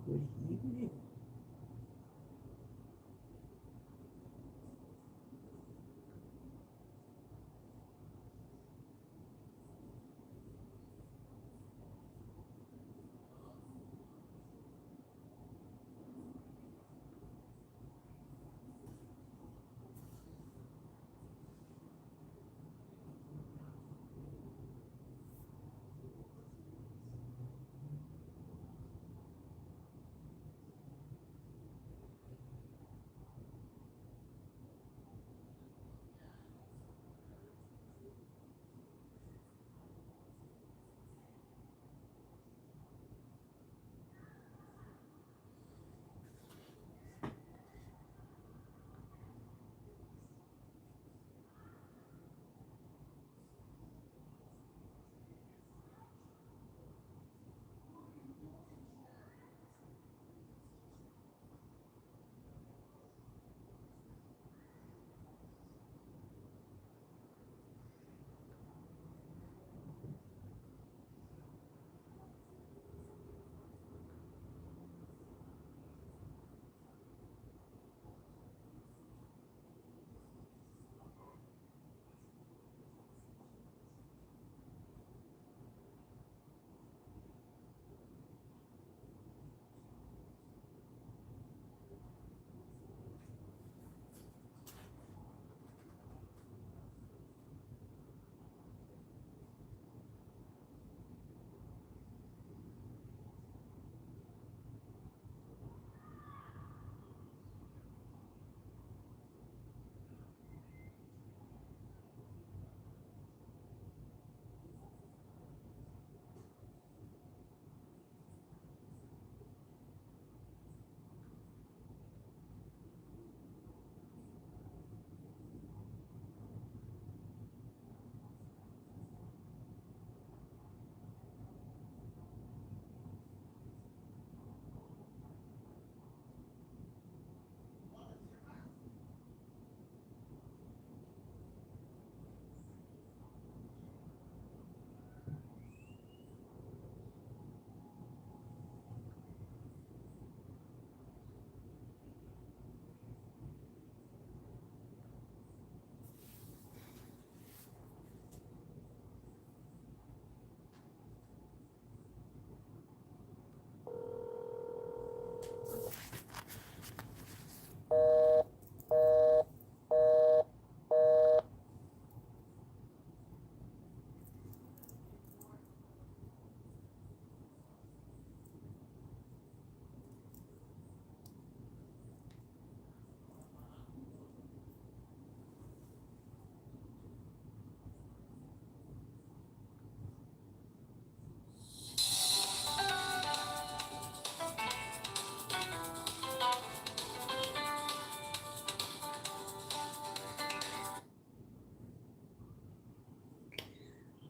Good evening.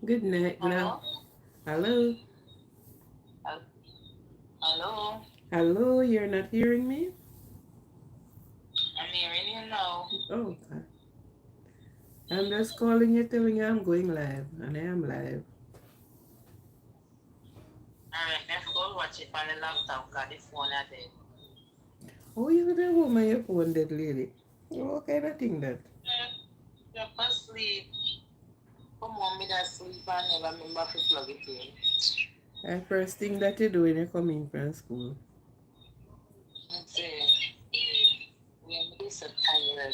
Good night. Hello? Hello. Hel- Hello? Hello. You're not hearing me? I'm hearing you now. Oh, God. I'm just calling you, telling you I'm going live, and I am live. Alright, I forgot to watch it on the laptop because the phone are dead. Oh, you're the woman your phone dead lady. Oh, what kind of thing that? You're asleep. Come on, me that sleep and never remember to plug it in. The first thing that you do when you come in from school. And say, when me so tired.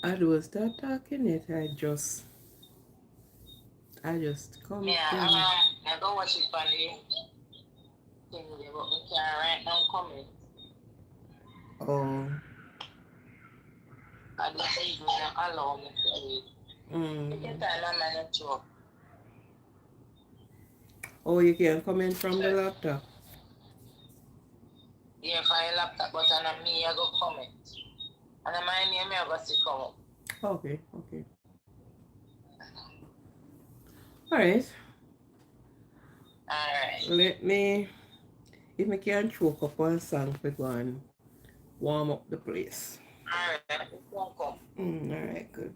I do start talking it. I just come Yeah, in. I go watch it on the thing there, but me can't right now comment. Oh. I just even allow me to read. Take your Mm. time, I'm on the job. Oh, you can comment from the laptop. Yeah, for your laptop, but on me, I go comment. And I mind name, I go see comment. Okay, okay. All right. Alright. Let me, if I can choke up one song for go and warm up the place. Alright, welcome. All right, good.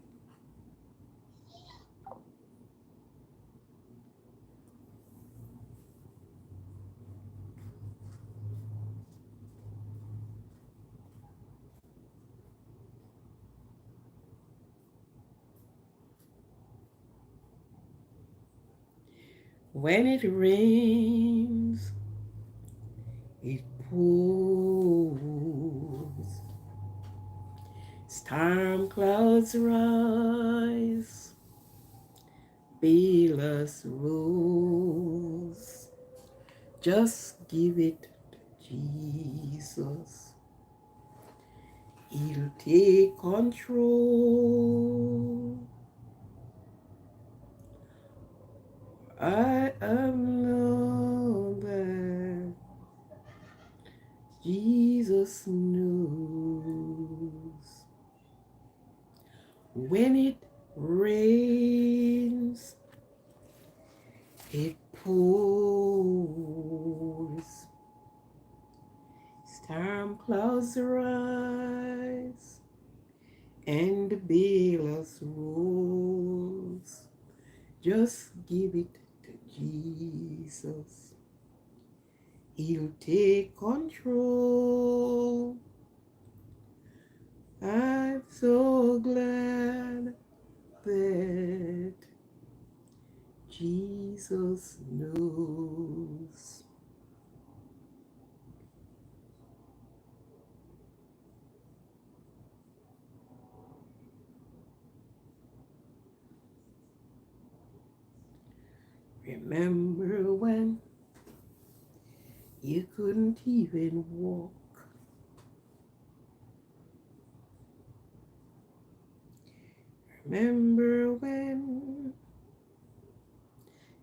When it rains, it pours. Storm clouds rise, billows rolls. Just give it to Jesus. He'll take control. I am know that Jesus knows. When it rains, it pours. Storm clouds rise and the billows rolls. Just give it to Jesus. He'll take control. I'm so glad that Jesus knows. Remember when you couldn't even walk? Remember when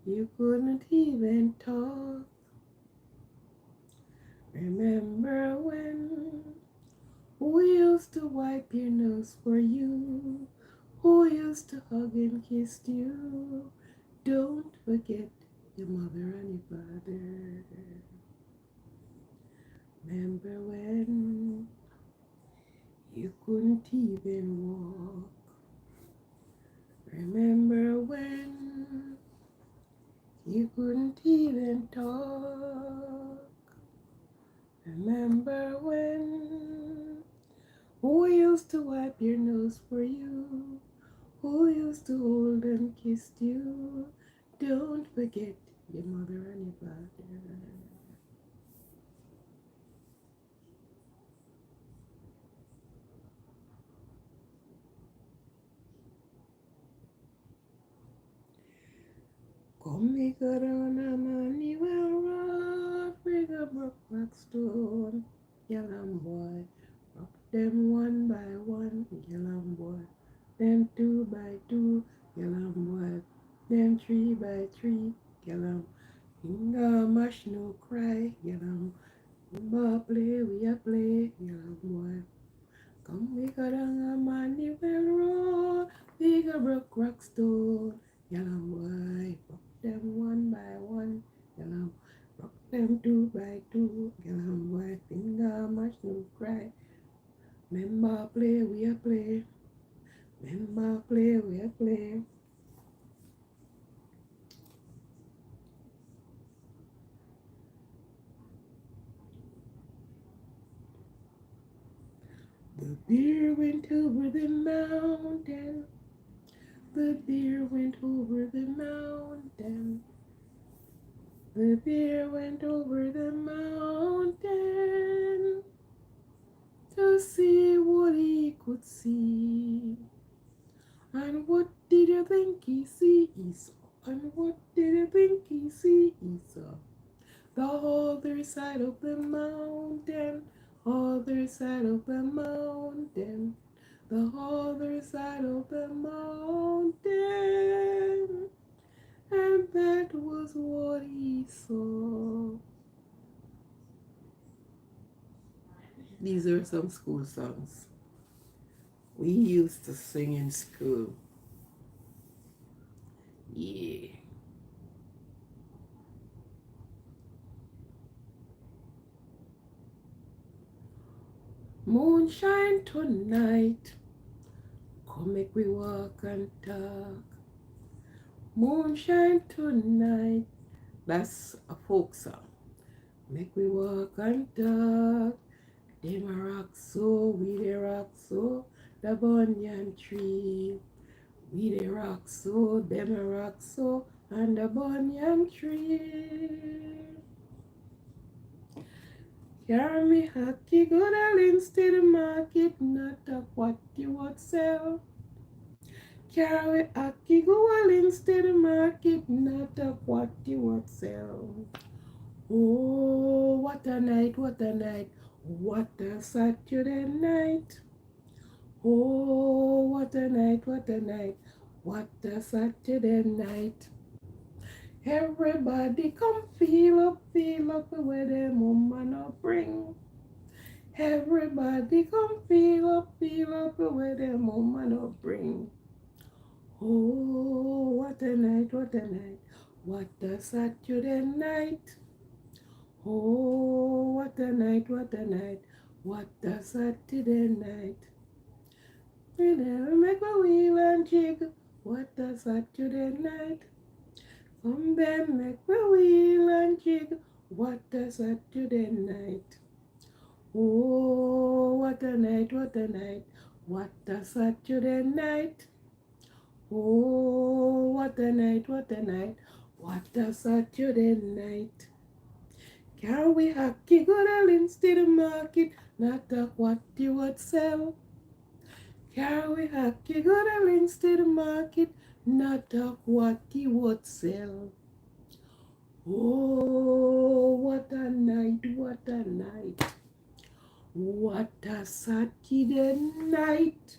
you couldn't even talk? Remember when who used to wipe your nose for you? Who used to hug and kiss you? Don't forget your mother and your father. Remember when you couldn't even walk? Remember when you couldn't even talk? Remember when who used to wipe your nose for you? Who used to hold and kiss you? Don't forget your mother and your father. Come we go down a Manuel Road, we go broke Blackstone, yellow boy. Rock them one by one, yellow boy. Them two by two, yellow boy. Them three by three, yellow. Finger mash no cry, yellow. Remember play, we a play, yellow boy. Come we go down a Manuel Road, we go broke Rockstone, yellow boy. Rock them one by one, yellow. Rock them two by two, yellow boy. Finger mash no cry. Remember play, we a play. Remember play, we a play. The beer went over the mountain. The beer went over the mountain. The bear went over the mountain to see what he could see. And what did you think he see, Esau? And what did you think he see, Esau? The other side of the mountain, other side of the mountain, the other side of the mountain. And that was what he saw. These are some school songs we used to sing in school. Yeah. Moonshine tonight, come make we walk and talk. Moonshine tonight, that's a folk song. Make we walk and talk. Them a rock so, we the rock so, the banyan tree. We the rock so, them a rock so, and a banyan tree. Carry me hacky good links to the market, not a what you would sell. Carry hacky good links to the market, not a what you would sell. Oh, what a night, what a night, what a Saturday night. Oh, what a night, what a night, what a Saturday night. Everybody come feel up where the woman no bring. Everybody come feel up where the woman no bring. Oh, what a night, what a night, what a Saturday night. Oh, what a night, what a night, what a Saturday night. We never make a wheel and jig, what a Saturday night. Come then make a wheel and jig, what a Saturday night. Oh, what a night, what a night, what a Saturday night. Oh, what a night, what a night, what a Saturday night. Can we hacky good instead of market, not a what you would sell? Can we hacky good instead of market, not a what you would sell? Oh, what a night, what a night. What a Saturday night.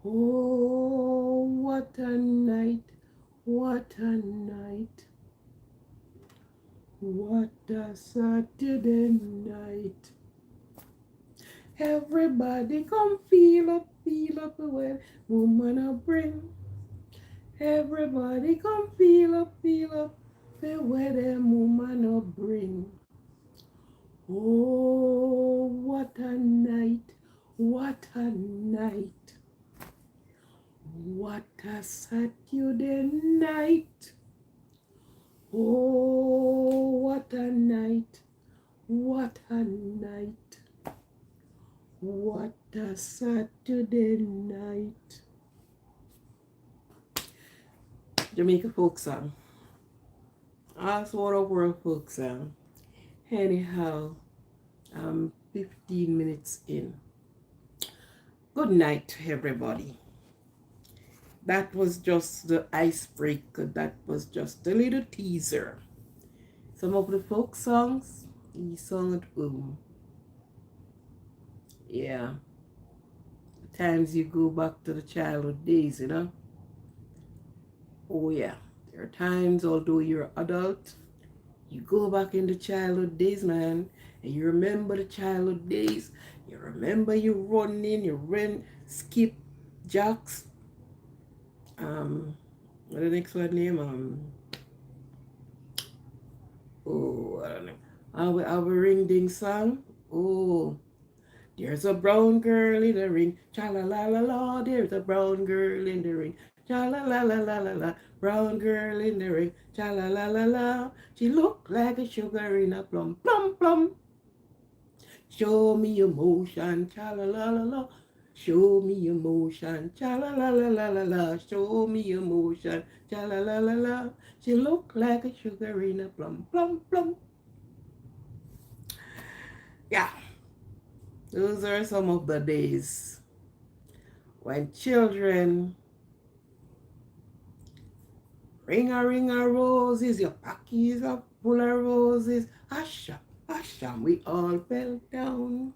Oh, what a night, what a night. What a Saturday night. Everybody come feel up where woman a bring. Everybody come feel up where them woman a bring. Oh, what a night, what a night. What a Saturday night. Oh, what a night, what a night. What a Saturday night. Jamaica folk song. Also a world folk song. Anyhow, I'm 15 minutes in. Good night to everybody. That was just the icebreaker. That was just a little teaser. Some of the folk songs, he sung at home. Yeah. Times you go back to the childhood days, you know. Oh yeah. There are times, although you're adult, you go back in the childhood days, man, and you remember the childhood days. You remember you running, you ran, skip, jacks. What the next one name? Oh, I don't know. Our ring ding song. Oh, there's a brown girl in the ring. Cha la la la la. There's a brown girl in the ring. Cha la la la la la la. Brown girl in the ring. Cha la la la la. She looked like a sugar in a plum. Plum plum. Show me emotion. Cha la la la la. Show me emotion. Cha la la la la la la. Show me emotion. Cha la la la la. She looked like a sugar in a plum. Plum plum. Yeah. Those are some of the days when children ring a roses, your pockets are full of roses. Asha, Asha, we all fell down.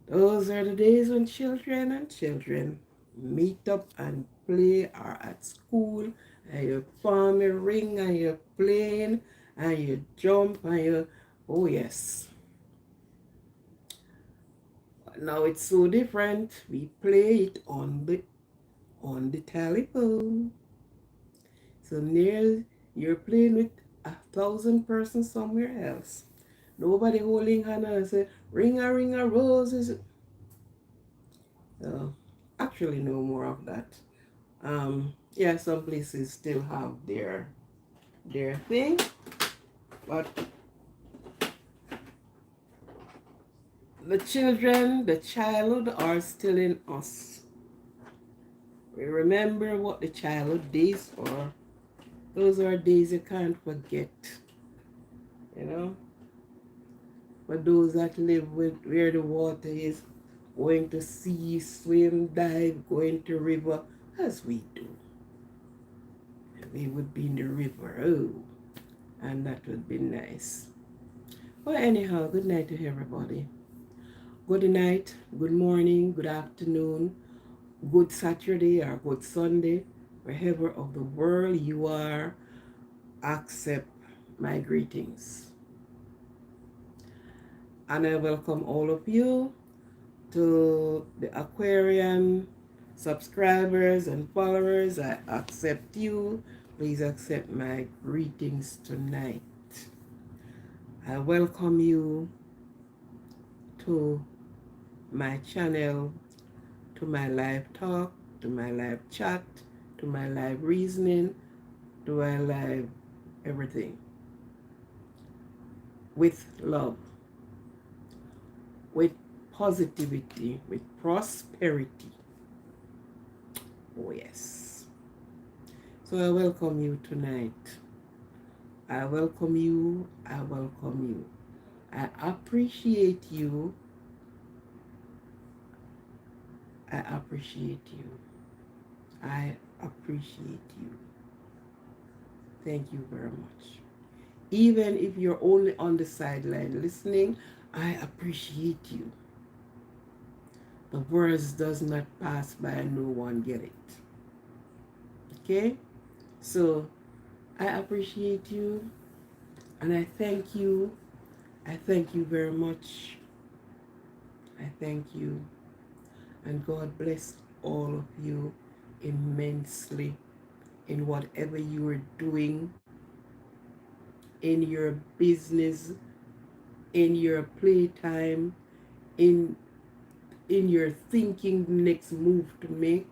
Those are the days when children and children meet up and play, or at school, and you form a ring and you're playing and you jump and you, oh yes. Now it's so different. We play it on the telephone. So near you're playing with 1,000 persons somewhere else. Nobody holding hand and say ring a roses. Actually no more of that. Yeah, some places still have their thing, but the childhood are still in us. We remember what the childhood days are. Those are days you can't forget, you know. For those that live with where the water is, going to sea, swim, dive, going to river, as we do. We would be in the river, oh, and that would be nice. Well, anyhow, good night to everybody. Good night, good morning, good afternoon, good Saturday or good Sunday, wherever of the world you are, accept my greetings. And I welcome all of you to the Aquarian subscribers and followers. I accept you. Please accept my greetings tonight. I welcome you to my channel, to my live talk, to my live chat, to my live reasoning, to my live everything. With love, with positivity, with prosperity. Oh, yes. So I welcome you tonight. I welcome you. I welcome you. I appreciate you. I appreciate you. I appreciate you. Thank you very much. Even if you're only on the sideline listening, I appreciate you. The words does not pass by and no one get it. Okay? So I appreciate you and I thank you. I thank you very much. I thank you. And God bless all of you immensely in whatever you are doing, in your business, in your playtime, in your thinking the next move to make.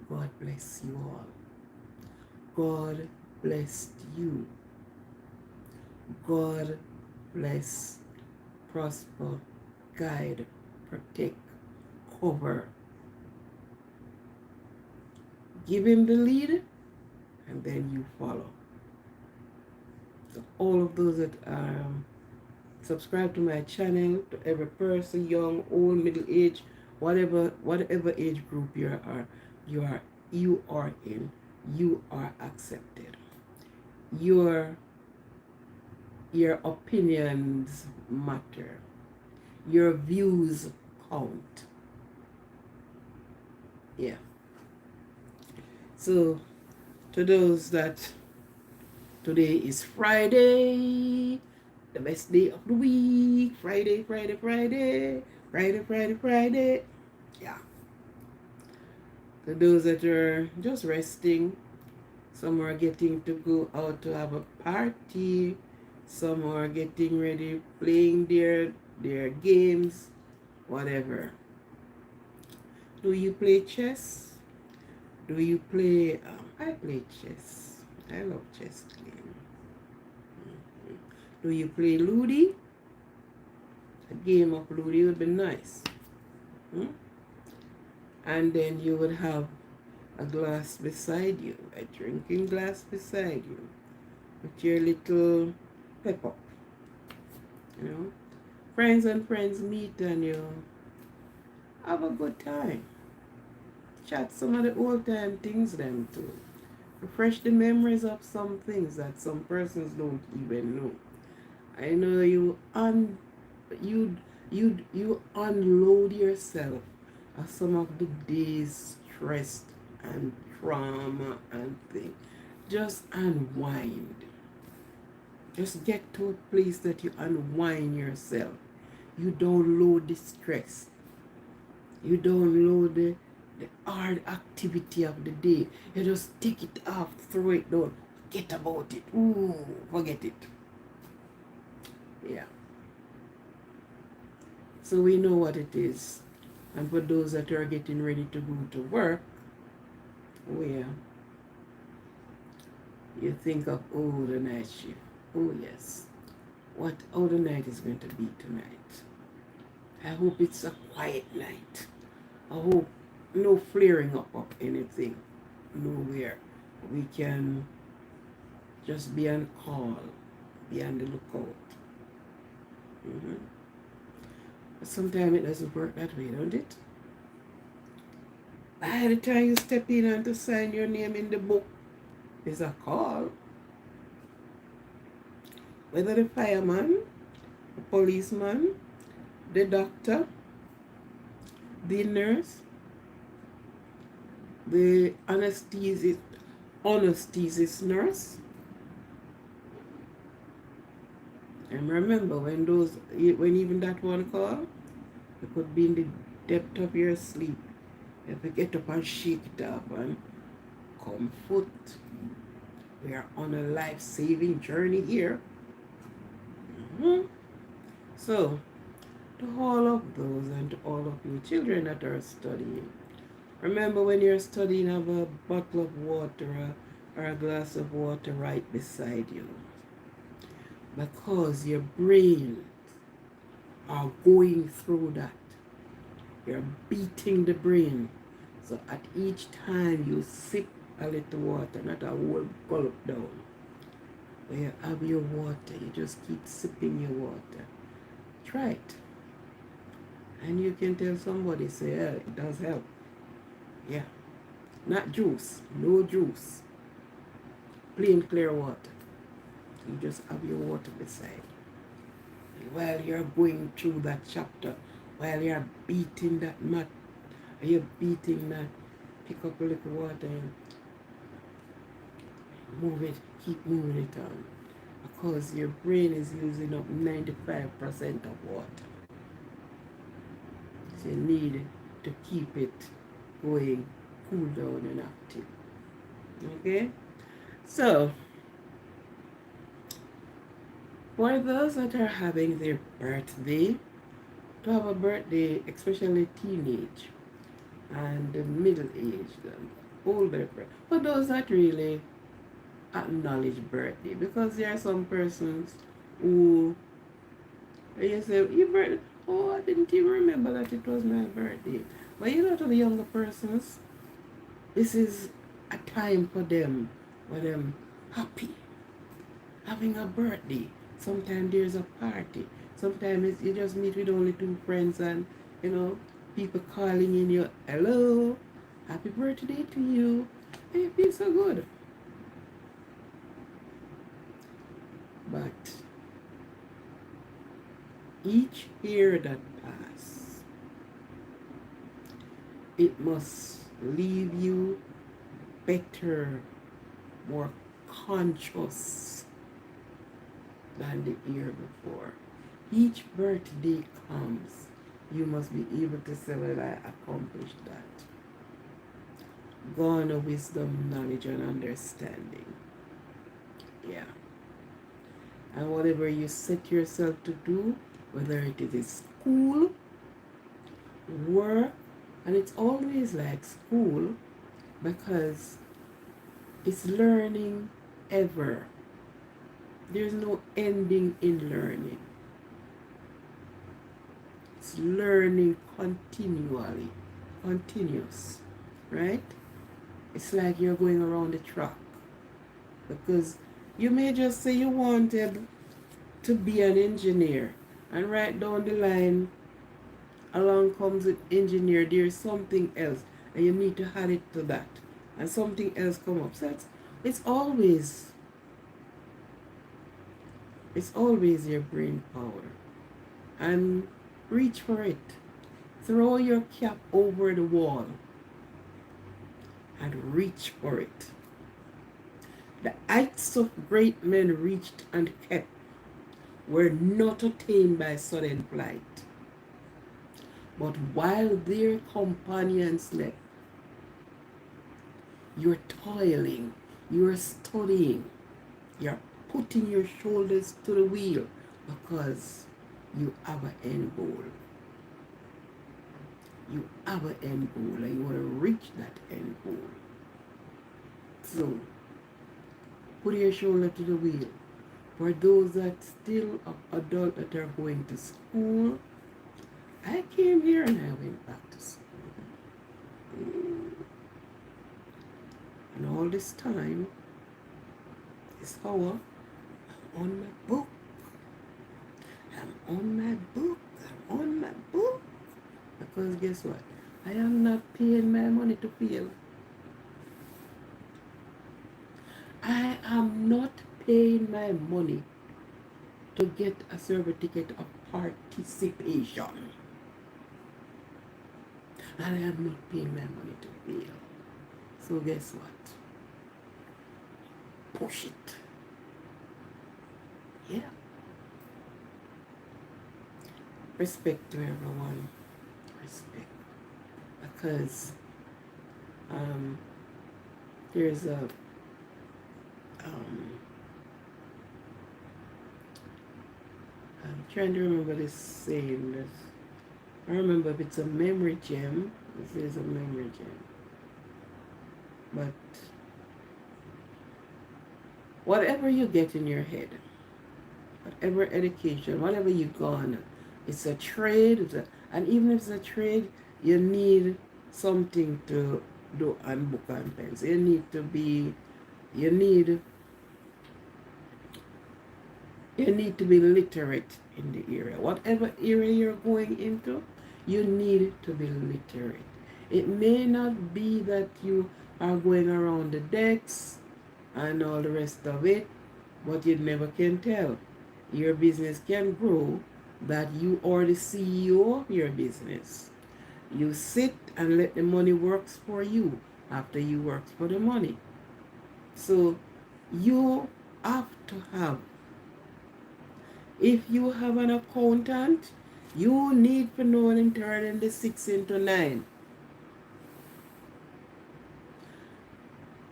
God bless you all. God bless you. God bless, prosper, guide, protect, cover. Give him the lead and then you follow. So all of those that subscribe to my channel, to every person, young, old, middle age, whatever age group you are in, you are accepted. Your opinions matter. Your views count. Yeah. So to those that today is Friday, the best day of the week. Friday. Yeah. To those that are just resting, some are getting to go out to have a party, some are getting ready, playing their games, whatever. Do you play chess? Do you play, I play chess. I love chess game. Do you play Ludi? A game of Ludi would be nice. And then you would have a glass beside you, a drinking glass beside you, with your little pepper. You know, friends and friends meet and you have a good time. Chat some of the old time things them too. Refresh the memories of some things that some persons don't even know. I know you unload yourself of some of the days stressed and trauma and things. Just unwind. Just get to a place that you unwind yourself. You download the stress. You download the hard activity of the day. You just take it off, throw it down, forget about it. Ooh, forget it. Yeah. So we know what it is. And for those that are getting ready to go to work, oh yeah, you think of, oh, the night shift. Oh yes. How the night is going to be tonight. I hope it's a quiet night. I hope no flaring up of anything, nowhere. We can just be on call, be on the lookout. Mm-hmm. But sometimes it doesn't work that way, don't it? By the time you step in and to sign your name in the book, is a call. Whether the fireman, the policeman, the doctor, the nurse, the anesthetist nurse. And remember, when even that one call, you could be in the depth of your sleep. You have to get up and shake it off and come foot. We are on a life-saving journey here. Mm-hmm. So, to all of those and to all of you children that are studying, remember when you're studying, have a bottle of water or a glass of water right beside you. Because your brain are going through that. You're beating the brain. So at each time you sip a little water, not a whole gulp down. When you have your water, you just keep sipping your water. Try it. And you can tell somebody, say, yeah, it does help. Yeah. Not juice. No juice. Plain clear water. You just have your water beside. And while you're going through that chapter, while you're beating that mat, you're beating that, pick up a little water and move it, keep moving it on. Because your brain is using up 95% of water. So you need to keep it going, cool down and active. Okay? So, for those that are having their birthday, to have a birthday, especially teenage and the middle age and older, for those that really acknowledge birthday, because there are some persons who you say, your birthday, oh, I didn't even remember that it was my birthday. But you know, to the younger persons, this is a time for them where them happy, having a birthday. Sometimes there's a party. Sometimes you just meet with only two friends and, people calling in you, hello, happy birthday to you. And you feel so good. But each year that passes, it must leave you better, more conscious than the year before. Each birthday comes, you must be able to say, well, I accomplished that. Garner wisdom, knowledge, and understanding. Yeah. And whatever you set yourself to do, whether it is school, work, and it's always like school because it's learning ever. There's no ending in learning. It's learning continually, continuous, right? It's like you're going around the track because you may just say you wanted to be an engineer and right down the line along comes an engineer, there's something else and you need to add it to that and something else come up. So it's always your brain power. And reach for it. Throw your cap over the wall and reach for it. The heights of great men reached and kept were not attained by sudden flight. But while their companions slept, you're toiling, you're studying, you're putting your shoulders to the wheel because you have an end goal. You have an end goal and you want to reach that end goal. So, put your shoulder to the wheel. For those that still are adult that are going to school, I came here and I went back to school. And all this time, this hour, I'm on my book. I'm on my book. I'm on my book. Because guess what? I am not paying my money to fail. I am not paying my money to get a certificate of participation. And I am not paying my money to fail. So guess what? Push it. Yeah. Respect to everyone. Respect. Because there's a I'm trying to remember this saying. This. I remember if it's a memory gem. This is a memory gem. But whatever you get in your head, whatever education, whatever you go on, it's a trade. And even if it's a trade, you need something to do on book and pens. You need to be literate in the area. Whatever area you're going into, you need to be literate. It may not be that you are going around the decks and all the rest of it, but you never can tell. Your business can grow that you are the CEO of your business. You sit and let the money works for you after you work for the money. So you have to have, if you have an accountant, you need to know them turning the 6 into 9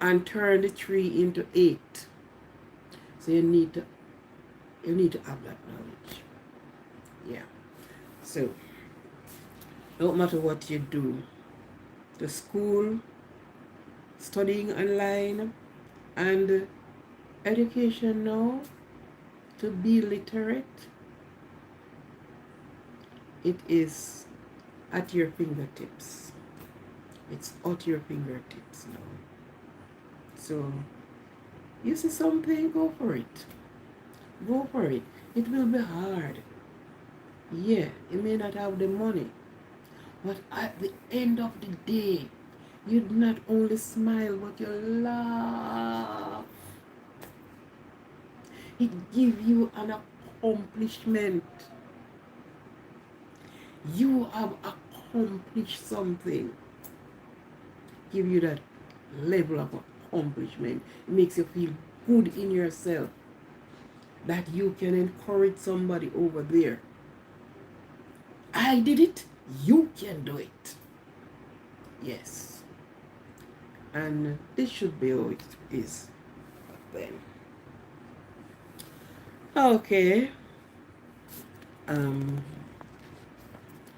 and turn the 3 into 8. So you need to have that knowledge. Yeah. So no matter what you do, the school, studying online, and education now, to be literate, it is at your fingertips. It's at your fingertips now. So you see something, go for it. Go for it. It will be hard. Yeah, you may not have the money, but at the end of the day, you'd not only smile, but you laugh. It gives you an accomplishment. You have accomplished something. Give you that level of accomplishment. It makes you feel good in yourself that you can encourage somebody over there. I did it, you can do it. Yes. And this should be how it is then. Okay.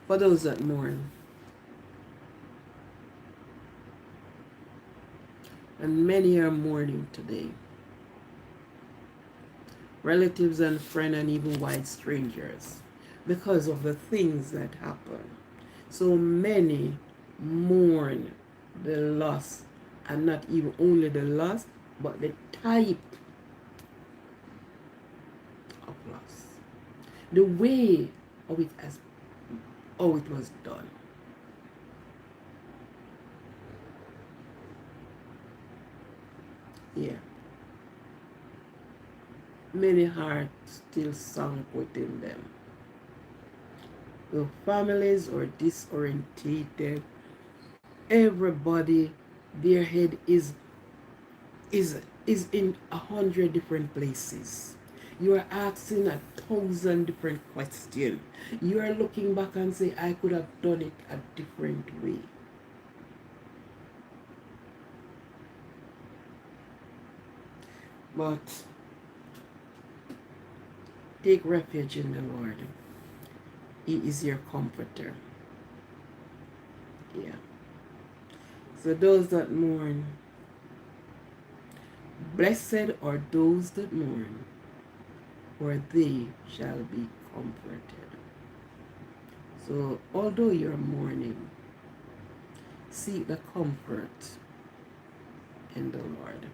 For those that mourn, and many are mourning today, relatives and friends and even white strangers, because of the things that happen. So many mourn the loss, and not even only the loss, but the type of loss, the way how it was done. Yeah. Many hearts still sunk within them. The families are disorientated. Everybody, their head is in 100 different places. You are asking 1,000 different questions. You are looking back and say, I could have done it a different way. But take refuge in the Lord. He is your comforter. Yeah. So those that mourn, blessed are those that mourn, for they shall be comforted. So although you're mourning, seek the comfort in the Lord.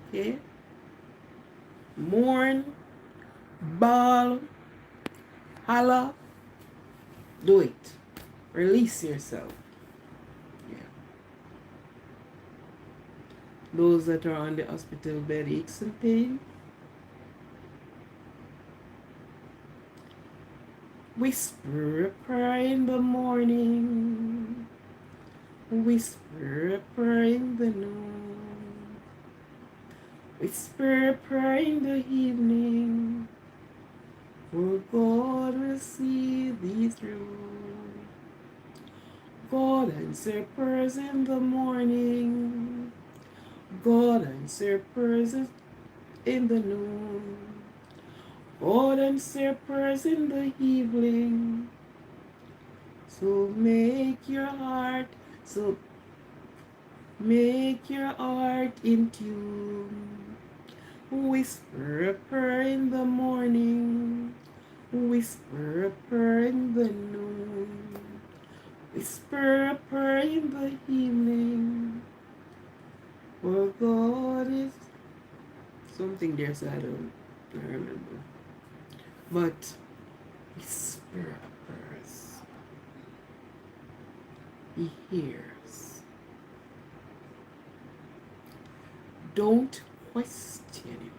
Okay? Mourn, bawl, holla, do it. Release yourself. Yeah. Those that are on the hospital bed, aches and pain, whisper a prayer in the morning. Whisper a prayer in the noon. Whisper a prayer in the evening. For God will see thee through. God answer prayers in the morning. God answer prayers in the noon. God answer prayers in the evening. So make your heart in tune. Whisper a prayer in the morning. Whisper a prayer in the noon. Whisper a prayer in the evening. For God is something there, so I don't remember. But whisper a prayers. He hears. Don't question him.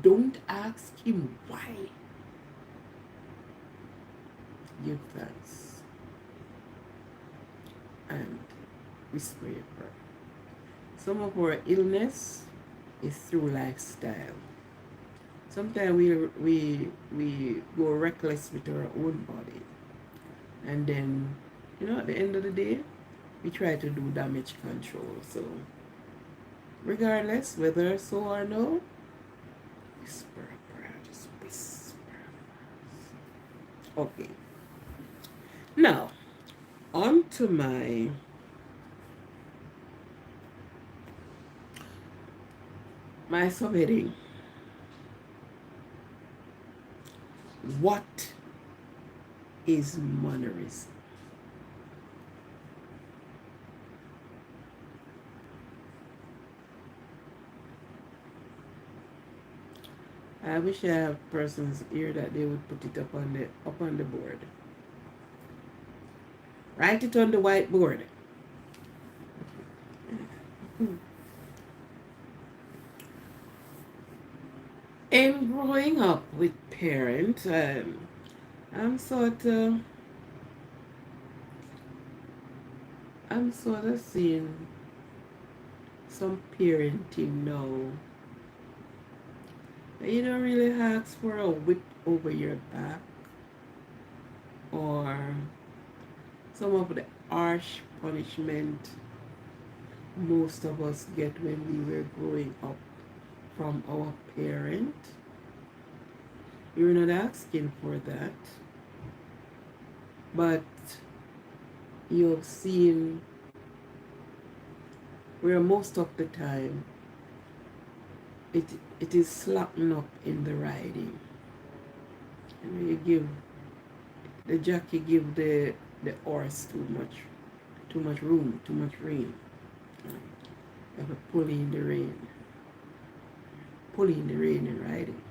Don't ask him why. Give thanks and whisper your prayer. Some of our illness is through lifestyle. Sometimes we go reckless with our own body, and then at the end of the day, we try to do damage control. So regardless whether so or no, whisper a prayer, just whisper. Okay. Now, on to my subheading. What is mannerism? I wish I have persons here that they would put it up on the board. Write it on the whiteboard. In growing up with parents, I'm sort of seeing some parenting now. You don't really ask for a whip over your back or some of the harsh punishment most of us get when we were growing up from our parent. You're not asking for that, but you've seen where most of the time it is slapping up in the riding. And you give the jockey give the horse too much room, too much rein. You have to pull in the rein and riding.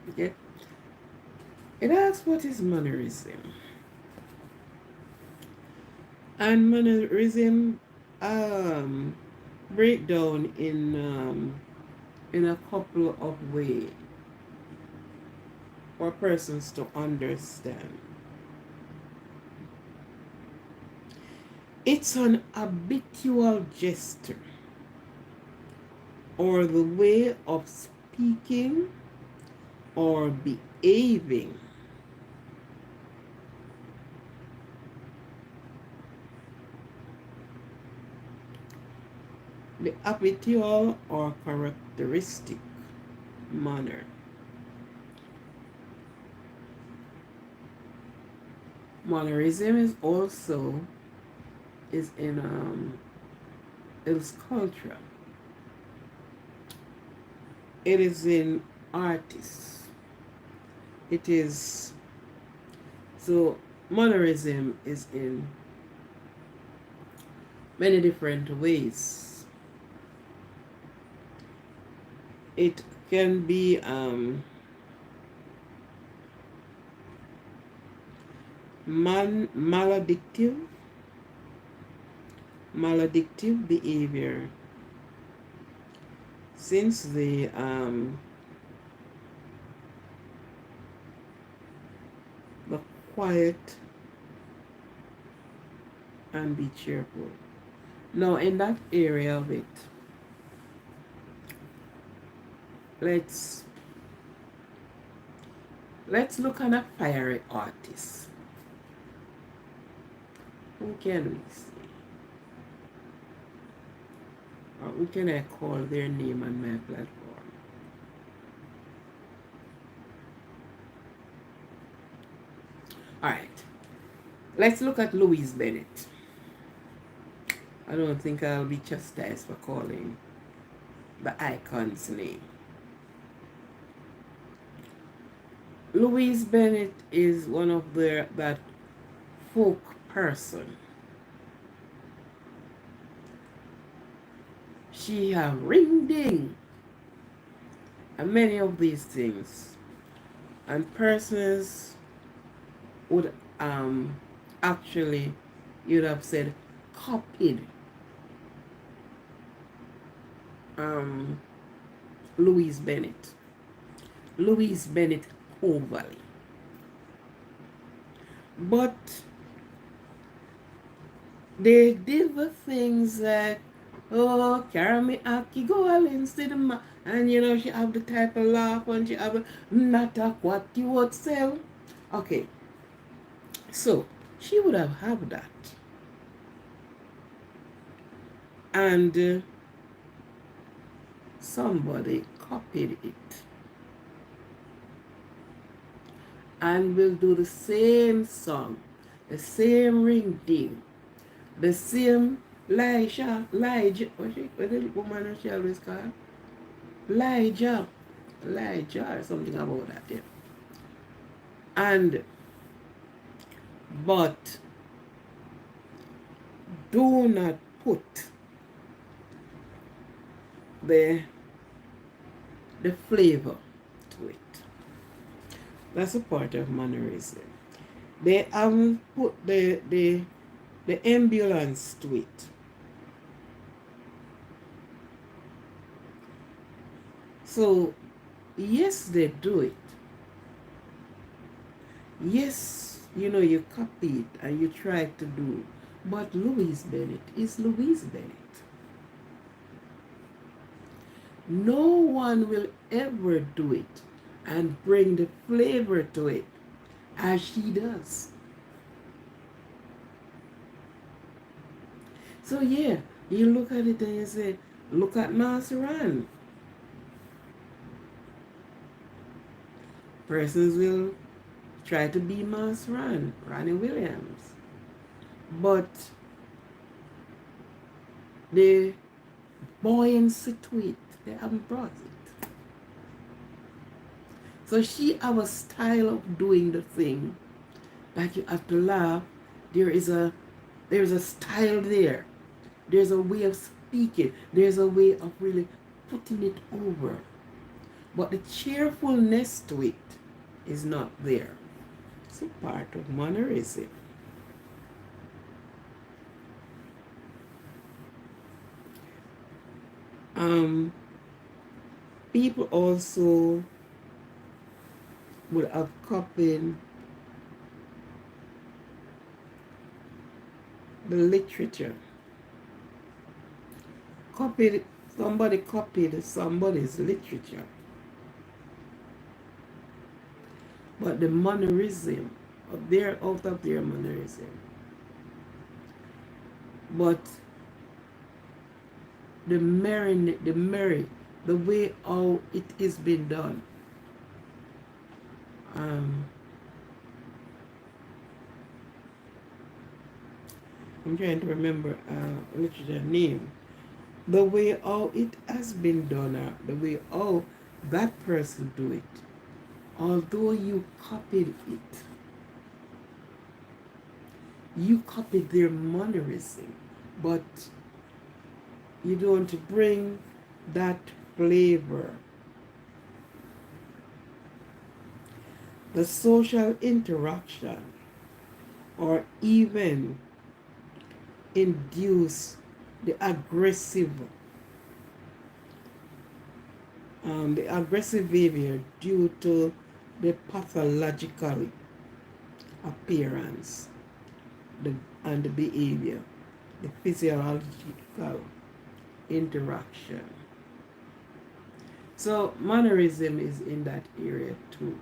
Okay? It asks what is mannerism. And mannerism break down in a couple of ways for persons to understand. It's an habitual gesture or the way of speaking or behaving the habitual or characteristic manner. Mannerism is also in its culture. It is in artists. It is so mannerism is in many different ways. It can be maladictive behavior, since the quiet and be cheerful. Now, in that area of it, let's look at a fiery artist. Who can we see? Or who can I call their name on my platform? Alright. Let's look at Louise Bennett. I don't think I'll be chastised for calling the icon's name. Louise Bennett is one of that folk person. She have ring ding and many of these things, and persons would actually, you'd have said, copied Louise Bennett overly. But they did the things that, oh, carry me aki go all instead of ma, and you know, she have the type of laugh, and she have a, not a what you would sell. Okay, so she would have that, and somebody copied it and will do the same song, the same ring ding, the same Elijah, what the woman she always called? Elijah or something about that, yeah. And, but, do not put the flavor to it. That's a part of mannerism. They haven't put the ambulance to it. So, yes, they do it. Yes, you know, you copy it and you try to do. But Louise Bennett is Louise Bennett. No one will ever do it and bring the flavor to it as she does. So yeah, you look at it and you say, look at Nasran. Persons will try to be Ronnie Williams. But the buoyancy to it, they haven't brought it. So she have a style of doing the thing that you have to laugh. There's a style there. There's a way of speaking. There's a way of really putting it over. But the cheerfulness to it is not there. It's a part of mannerism. People also would have copied the literature. Somebody copied somebody's literature. But the mannerism, they're out of their mannerism. But the way how it is being done. I'm trying to remember literature name. The way how it has been done, the way how that person do it, although you copied it, you copied their mannerism, but you don't bring that flavor. The social interaction or even induce the aggressive behavior due to the pathological appearance the, and the behavior, the physiological interaction. So mannerism is in that area too.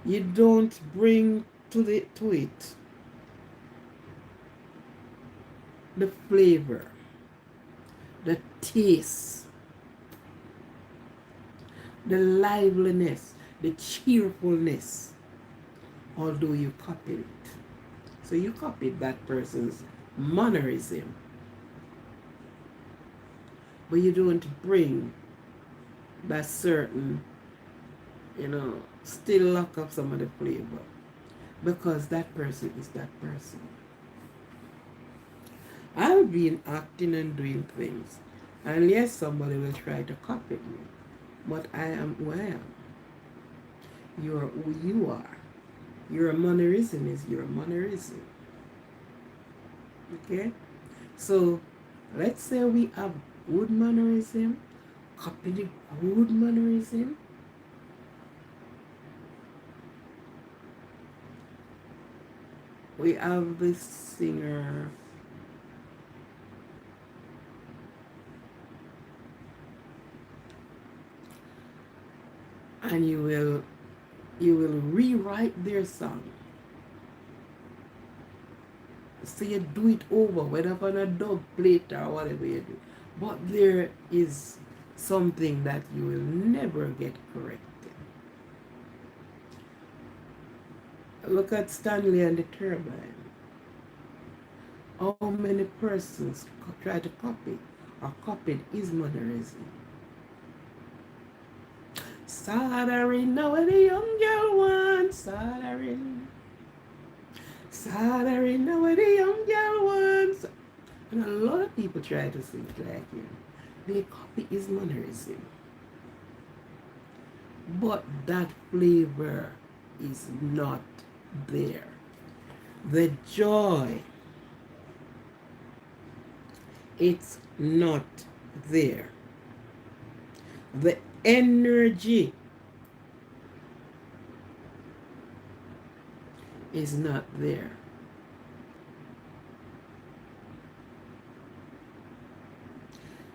You don't bring to it the flavor, the taste, the liveliness, the cheerfulness, although you copied it. So you copied that person's mannerism, but you don't bring that certain, still lack of some of the flavor, because that person is that person. I've been acting and doing things, and yes, somebody will try to copy me, but I am who I am. You are who you are. Your mannerism is your mannerism. Okay? So let's say we have good mannerism, copy the good mannerism. We have this singer, and you will rewrite their song. So you do it over, whether on a dub plate or whatever you do. But there is something that you will never get corrected. Look at Stanley and the Turbine. How many persons try to copy or copied his mannerism? Soldering, now what the young girl wants, soldering. Soldering, now what the young girl wants. And a lot of people try to sing like him. They copy his mannerism. But that flavor is not there. The joy, it's not there. The energy is not there.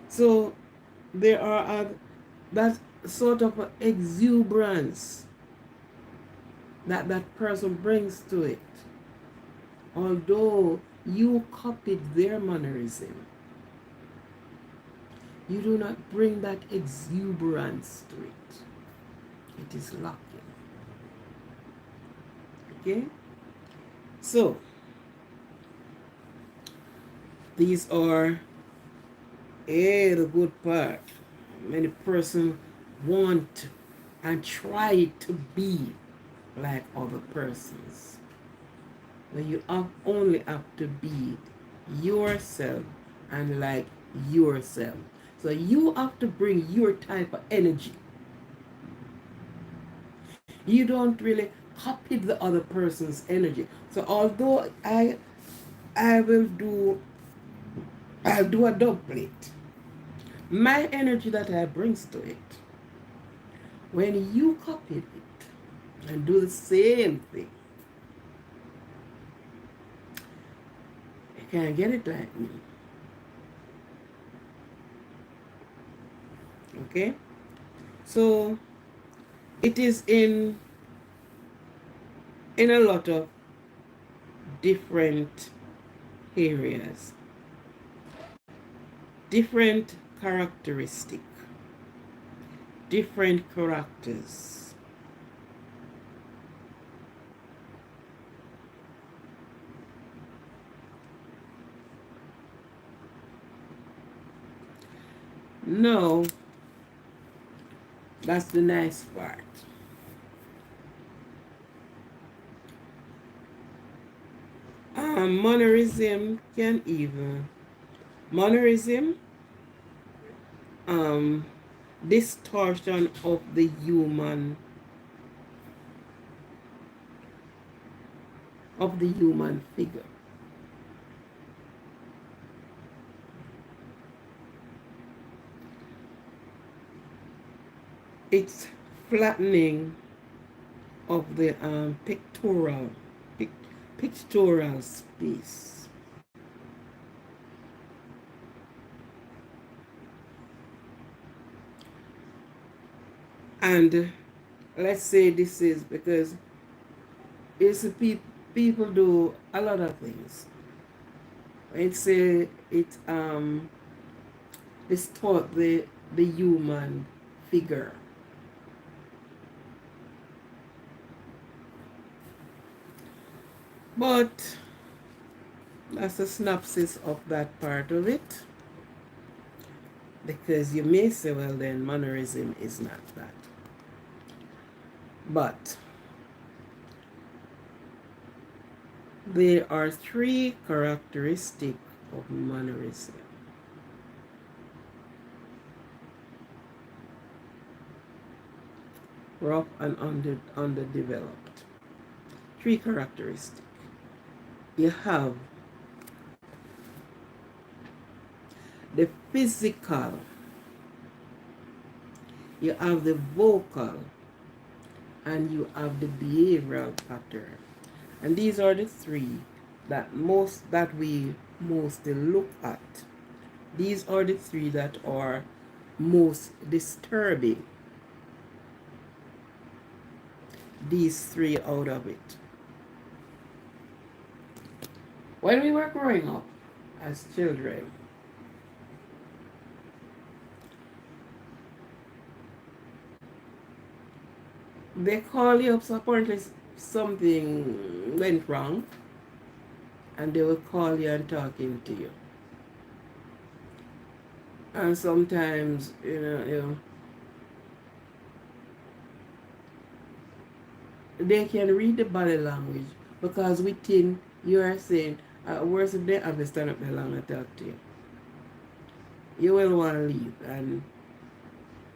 So there are that sort of exuberance that person brings to it. Although you copied their mannerism, you do not bring that exuberance to it. It is lacking. Okay? So, these are the good part. Many persons want and try to be like other persons. But you only have to be yourself and like yourself. So you have to bring your type of energy. You don't really copy the other person's energy. So although I'll do a dub plate, my energy that I brings to it, when you copy it and do the same thing, you can't get it like me. Okay? So it is in a lot of different areas, different characteristic, different characters. No, that's the nice part. Mannerism can even mannerism um distortion of the human figure. It's flattening of the pic, pictorial space. And let's say this is because it's people do a lot of things. It's a it distort the human figure. But that's a synopsis of that part of it. Because you may say, well, then mannerism is not that. But there are three characteristics of mannerism. Rough and underdeveloped. Three characteristics. You have the physical, you have the vocal, and you have the behavioral pattern. And these are the three that we mostly look at. These are the three that are most disturbing. These three out of it. When we were growing up as children, they call you up, so apparently something went wrong, and they will call you and talking to you. And sometimes, they can read the body language because within you are saying, words if they have to stand up there long and talk to you. You will want to leave, and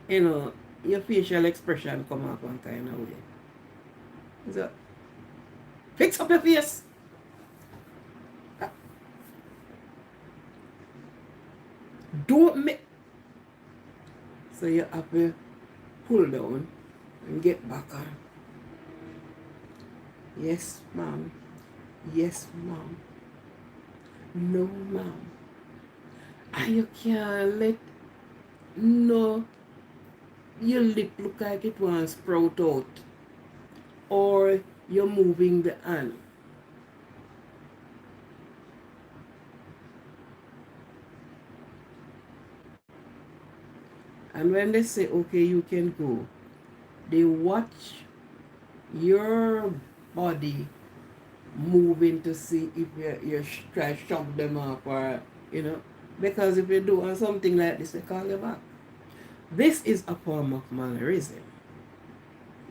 your facial expression come up one kind of way. So, fix up your face. Don't make. So you have to pull down and get back on. Yes, ma'am. Yes, ma'am. No, ma'am. And you can't let no your lip look like it wants to sprout out. Or you're moving the hand. And when they say, okay, you can go, they watch your body moving to see if you try to shove them up or, because if you do something like this, they call you back. This is a form of mannerism,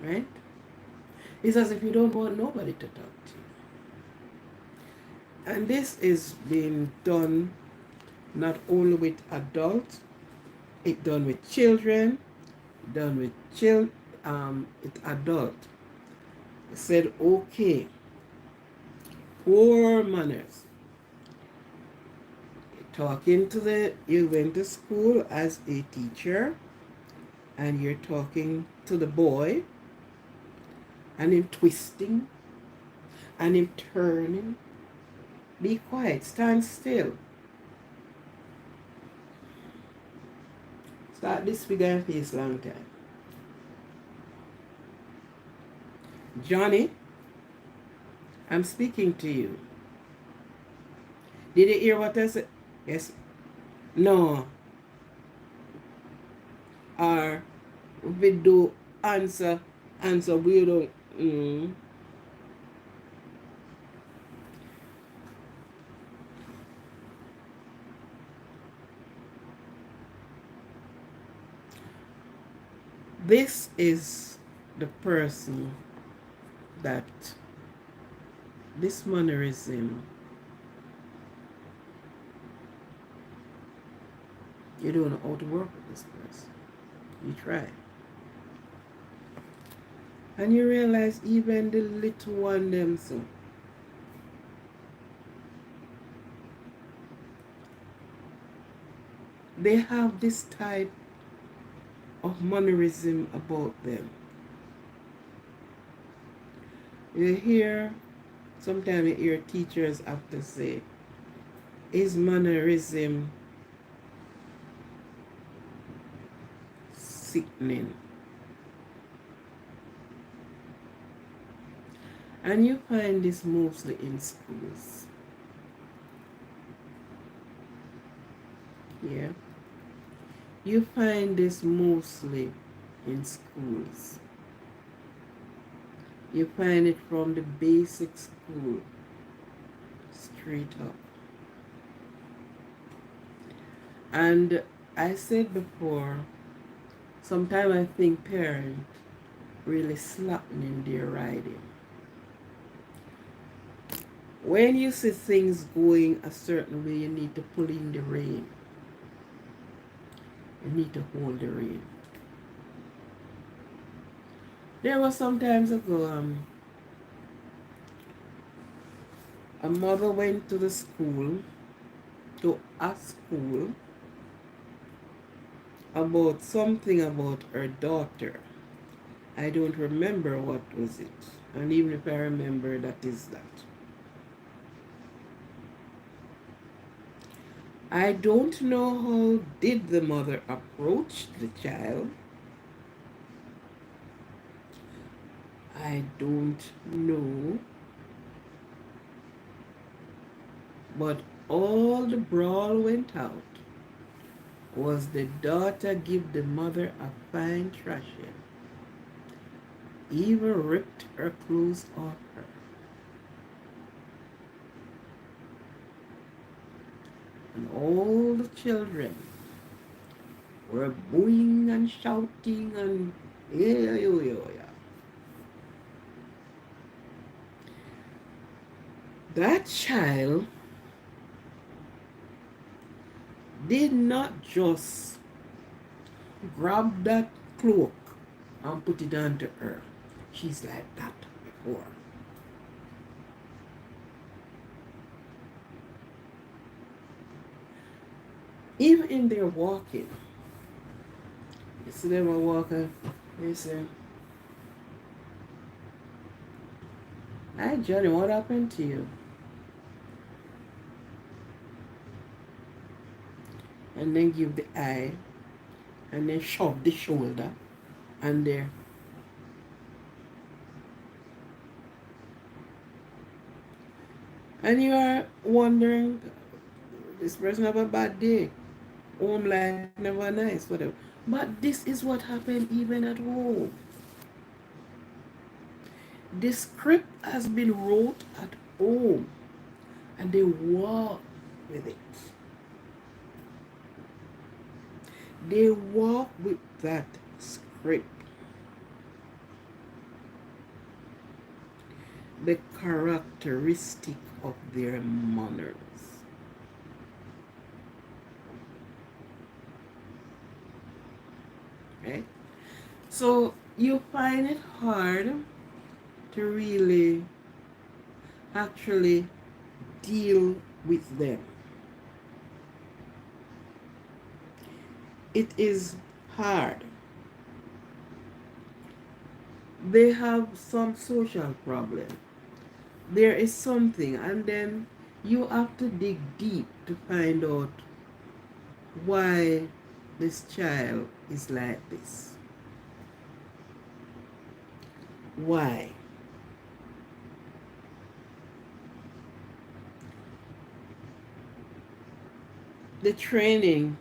right? It's as if you don't want nobody to talk to you. And this is being done not only with adults, it's done with children, done with it's adult. It said, okay, poor manners. You went to school as a teacher, and you're talking to the boy, and him twisting, and him turning. Be quiet, stand still. Start this figure face long time. Johnny, I'm speaking to you. Did you hear what I said? Yes. No. Or we do answer we don't. This is the person that this mannerism You don't know how to work with this person. You try. And you realize even the little one them so they have this type of mannerism about them. You hear, sometimes you hear teachers have to say, is mannerism sickening? And you find this mostly in schools. Yeah. You find this mostly in schools. You find it from the basic school straight up. And I said before, sometimes I think parents really slackening their riding. When you see things going a certain way, you need to pull in the rein. You need to hold the rein. There was some times ago, a mother went to the school, to a school, about something about her daughter. I don't remember what was it. And even if I remember, that is that. I don't know how did the mother approach the child. I don't know. But all the brawl went out was the daughter give the mother a fine thrashing. Even ripped her clothes off her. And all the children were booing and shouting and yeah, yeah, yeah, yeah. That child did not just grab that cloak and put it onto her. She's like that before. Even in their walking, you see them are walking, they say, "Hi Johnny, what happened to you?" And then give the eye, and then shove the shoulder, and there. And you are wondering, this person have a bad day. Home life never nice, whatever. But this is what happened even at home. The script has been wrote at home, and they walk with it. They walk with that script. The characteristic of their manners. Right? So you find it hard to really actually deal with them. It is hard. They have some social problem. There is something, and then you have to dig deep to find out why this child is like this. Why? The training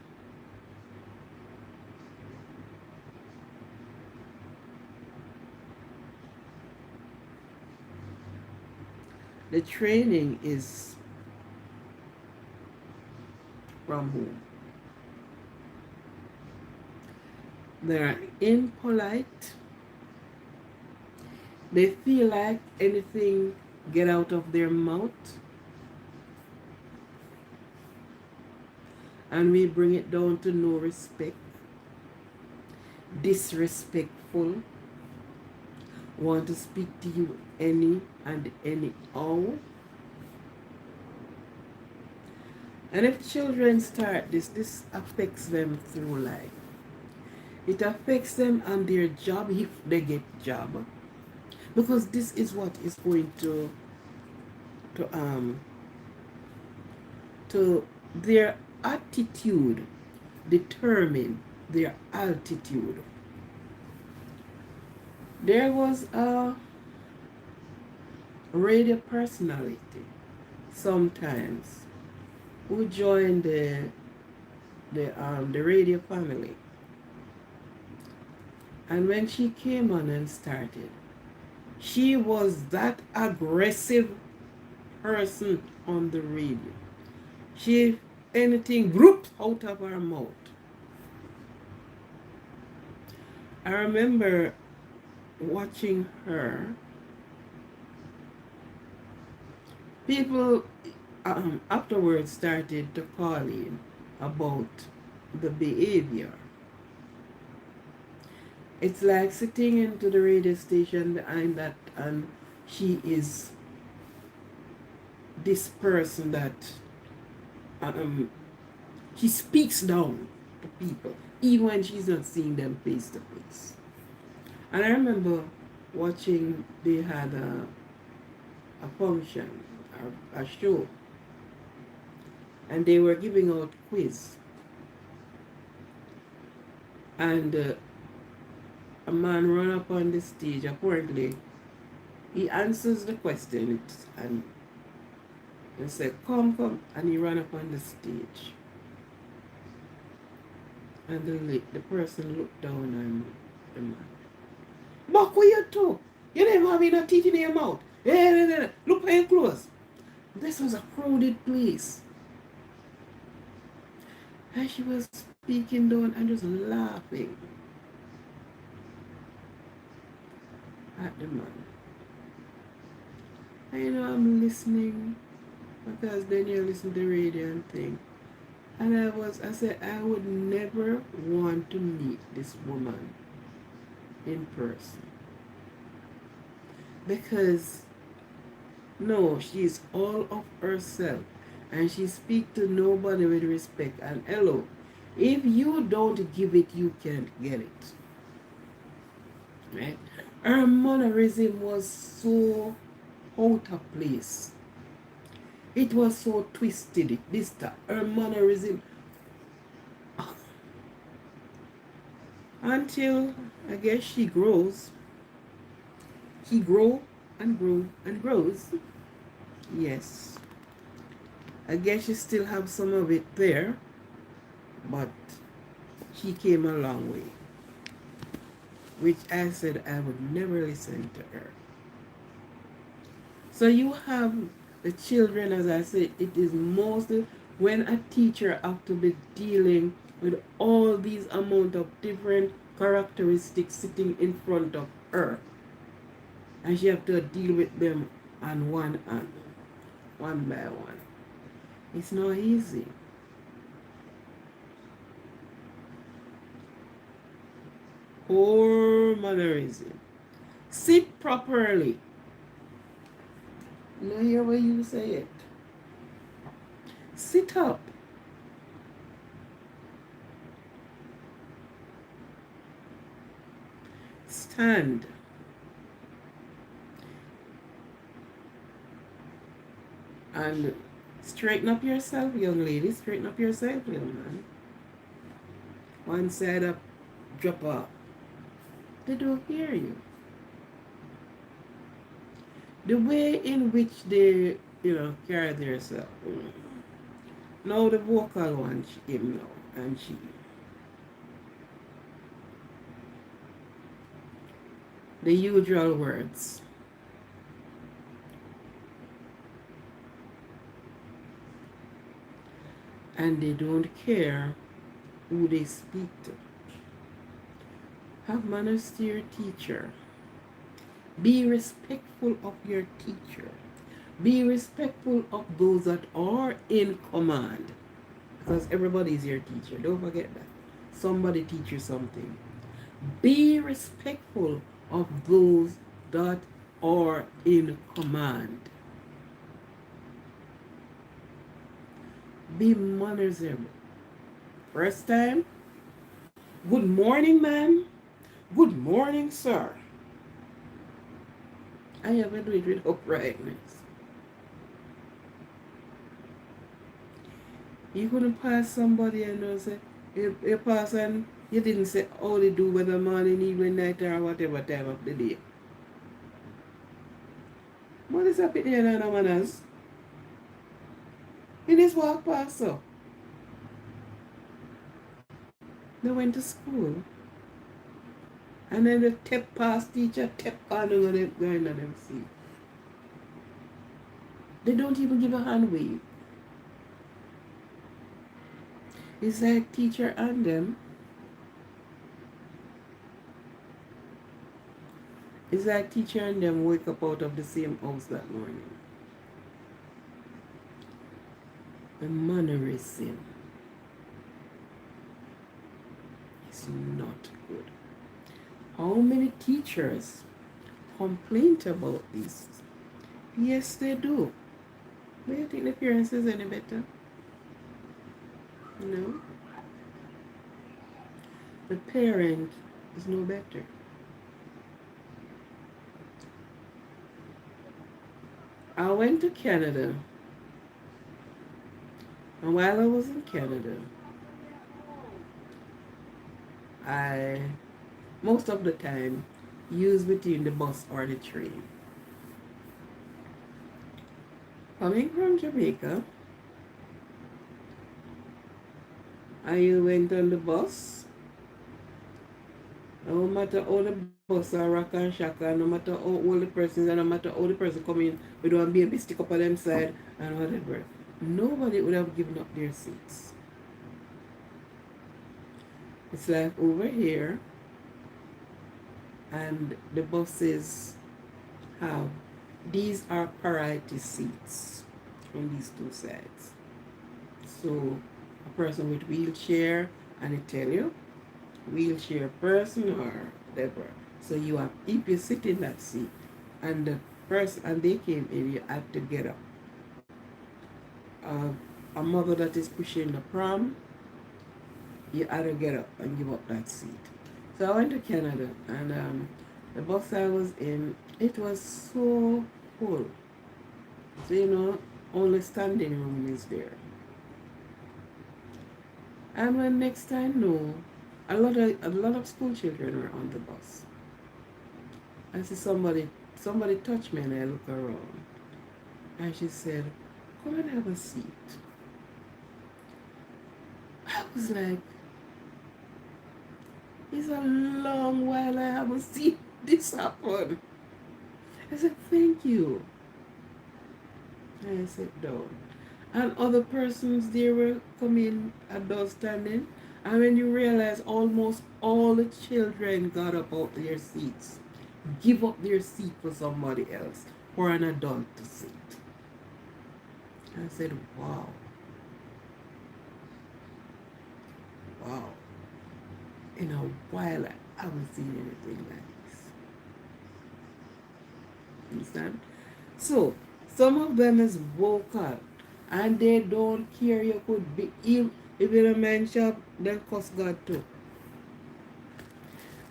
is from whom? They're impolite. They feel like anything get out of their mouth. and we bring it down to no respect, disrespectful, want to speak to you any and anyhow. And if children start this affects them through life. It affects them on their job if they get job. Because this is what is going to um to their attitude determine their altitude. There was a radio personality sometimes who joined the radio family, and when she came on and started, she was that aggressive person on the radio. She anything whoop out of her mouth. I remember watching her. People afterwards started to call in about the behavior. It's like sitting into the radio station behind that, and she is this person that she speaks down to people, even when she's not seeing them face to face. And I remember watching, they had a function, a show, and they were giving out quiz. And a man run up on the stage. Apparently, he answers the question and he said, come, and he ran up on the stage. And the person looked down and the man, "Back where you to? You never have no teeth in your mouth. Look at your clothes." This was a crowded place. And she was speaking down and just laughing at the man. I know I'm listening, because then you listen to the radio and thing. And I said, I would never want to meet this woman in person. Because, no, she's all of herself. And she speaks to nobody with respect. And hello, if you don't give it, you can't get it. Right? Her mannerism was so out of place. It was so twisted. This time, her mannerism. Until, I guess, she grows. She grows and grows and grows. Yes. I guess she still have some of it there. But she came a long way. Which I said I would never listen to her. So you have the children, as I said, it is mostly when a teacher have to be dealing with all these amount of different characteristics sitting in front of her. And she have to deal with them on one hand, one by one. It's not easy. Poor mannerism. Sit properly. You hear what you say it. Sit up. Stand. And straighten up yourself, young lady. Straighten up yourself, young man. One side up, drop off. They don't hear you. The way in which they, carry themselves. Now the vocal one, him now, and she. The usual words. And they don't care who they speak to. Have manners to your teacher. Be respectful of your teacher. Be respectful of those that are in command. because everybody is your teacher. Don't forget that. Somebody teach you something. Be respectful of those that are in command. Be mannerism. First time, good morning, ma'am. Good morning, sir. I have to do it with uprightness. You couldn't pass somebody and say, you pass and you didn't say how they do whether morning, evening, night, or whatever time of the day. What is happening here now, manners? You just walk past, so. They went to school. And then the step past teacher, step on them going on them seat. They don't even give a hand wave. It's like teacher and them. It's like teacher and them wake up out of the same house that morning. The mannerism is not good. How many teachers complain about this? Yes, they do. Do you think the parents is any better? No. The parent is no better. I went to Canada, and while I was in Canada, I most of the time use between the bus or the train. Coming from Jamaica, I went on the bus. No matter how the bus are rock and shaka, no matter how old the person is, and no matter how the person come in with one baby stick up on them side and whatever, nobody would have given up their seats. It's like over here, and the buses have these are priority seats on these two sides. So a person with wheelchair, and it tell you wheelchair person or whatever. So you have if you sit in that seat and the person and they came in, you had to get up. A mother that is pushing the pram, you had to get up and give up that seat. So I went to Canada, and the bus I was in, it was so full. So only standing room is there. And when next time, no, a lot of school children were on the bus. I see somebody touched me, and I look around, and she said, "Come and have a seat." I was like, it's a long while I haven't seen this happen. I said, "Thank you." And I sat down. And other persons there were coming adults standing. And when you realize almost all the children got up out their seats, give up their seat for somebody else, for an adult to sit. I said, wow. Wow. In a while, I haven't seen anything like this. Understand? So, some of them is vocal and they don't care. You could be if you're a man shop, then cuss God too.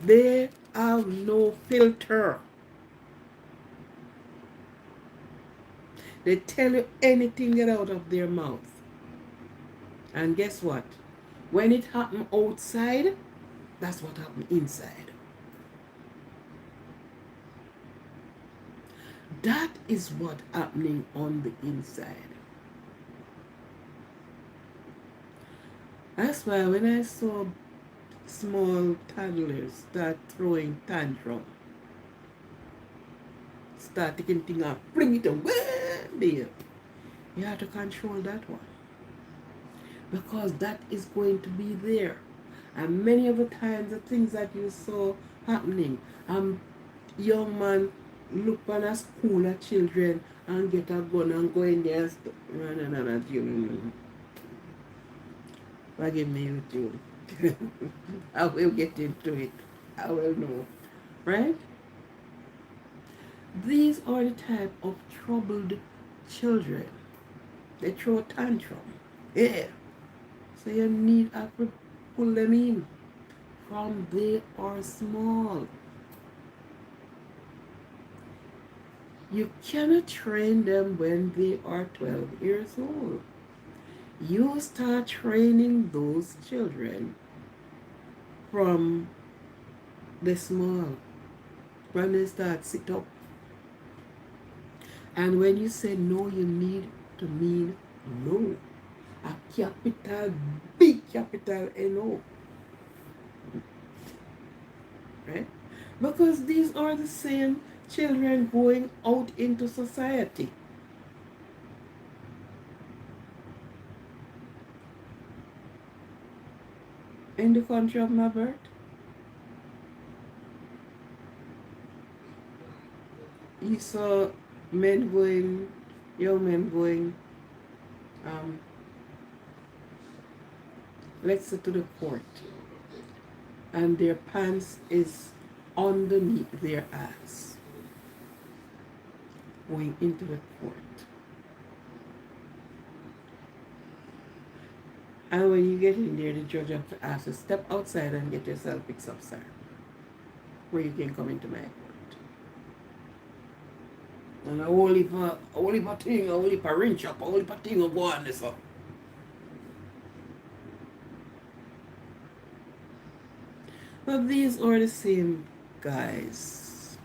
They have no filter. They tell you anything get out of their mouth. And guess what? When it happen outside, that's what happened inside. That is what happening on the inside. That's why when I saw small toddlers start throwing tantrum, start taking things off, bring it away there. You have to control that one. Because that is going to be there. And many of the times the things that you saw happening, young man look on a school of children and get a gun and go in there and Forgive me, YouTube. I will get into it. I will know. Right? These are the type of troubled children. They throw a tantrum. Yeah. So you need to pull them in from they are small. You cannot train them when they are 12 years old. You start training those children from the small, when they start sit up. And when you say no, you need to mean no. A capital, big capital N-O. Right? Because these are the same children going out into society. In the country of my birth, you saw men going, young men going, um, let's say to the court, and their pants is underneath their ass, going into the court. And when you get in there, the judge have to ask you, step outside and get yourself fixed up, sir, where you can come into my court. And a whole heap of thing, a whole heap of wrench up, a whole heap of thing will go on this up. But these are the same guys.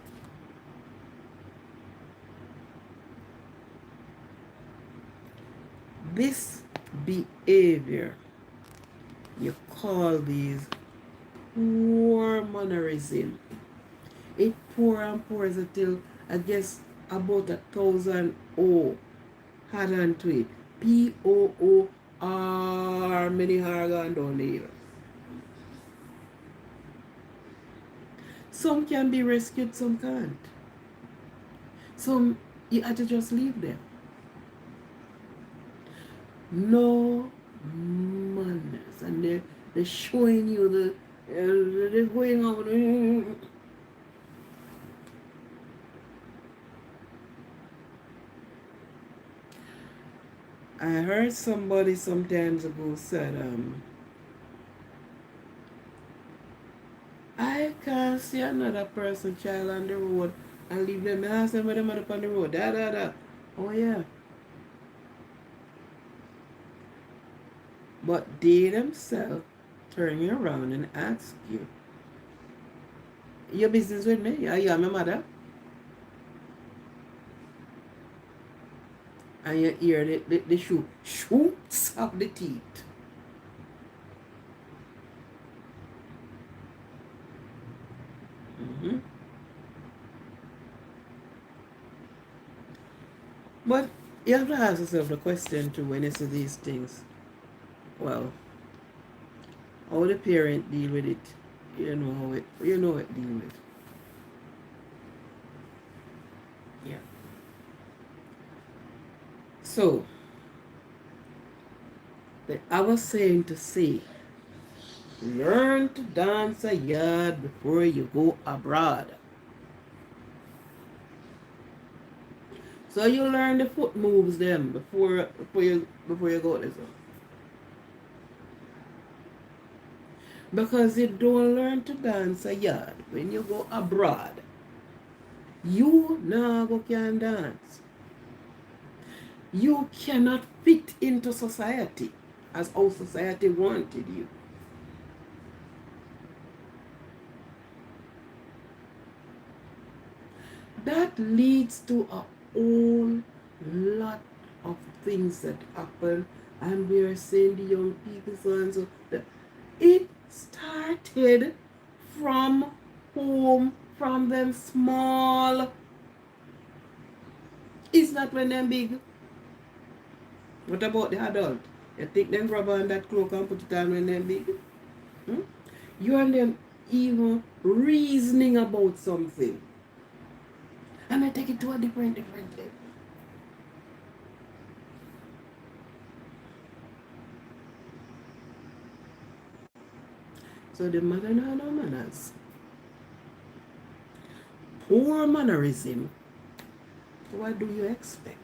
This behavior, you call these poor mannerism. It pour and pours until I guess about 1,000 O had onto it. POOR, many har gone down the hill. Some can be rescued, some can't. Some you have to just leave them. No manners, and they're showing you they're going over. I heard somebody sometimes ago said, I can't see another person child on the road and leave them. I ask them where them up on the road. Da da da. Oh yeah. But they themselves turn you around and ask you, your business with me? Are you my mother? And you hear the shoots of the teeth. Mm-hmm. But you have to ask yourself the question too when you see these things. Well, how the parent deal with it? You know it deal with. Yeah. So I was saying to say, learn to dance a yard before you go abroad. So you learn the foot moves them before you go there. Because you don't learn to dance a yard when you go abroad. You now go can dance. You cannot fit into society as how society wanted you. That leads to a whole lot of things that happen, and we are saying the young people so and so that it started from home, from them small. It's not when them big. What about the adult? You take them rubber and that cloak and put it on when they're big? Hmm? You and them even reasoning about something. And I take it to a different level. So the mother no no manners. Poor mannerism. What do you expect?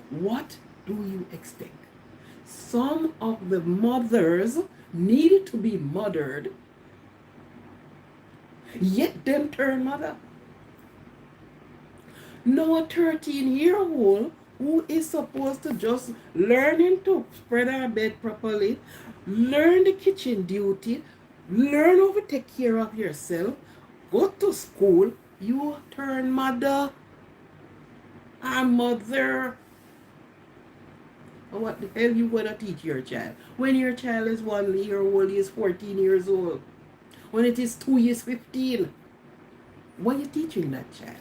What do you expect? Some of the mothers need to be mothered, yet them turn mother. Now a 13-year-old who is supposed to just learning to spread her bed properly, learn the kitchen duty, learn how to take care of yourself, go to school, you turn mother. A mother. What the hell you gonna teach your child? When your child is 1 year old, he is 14 years old. When it is 2, he is 15. What are you teaching that child?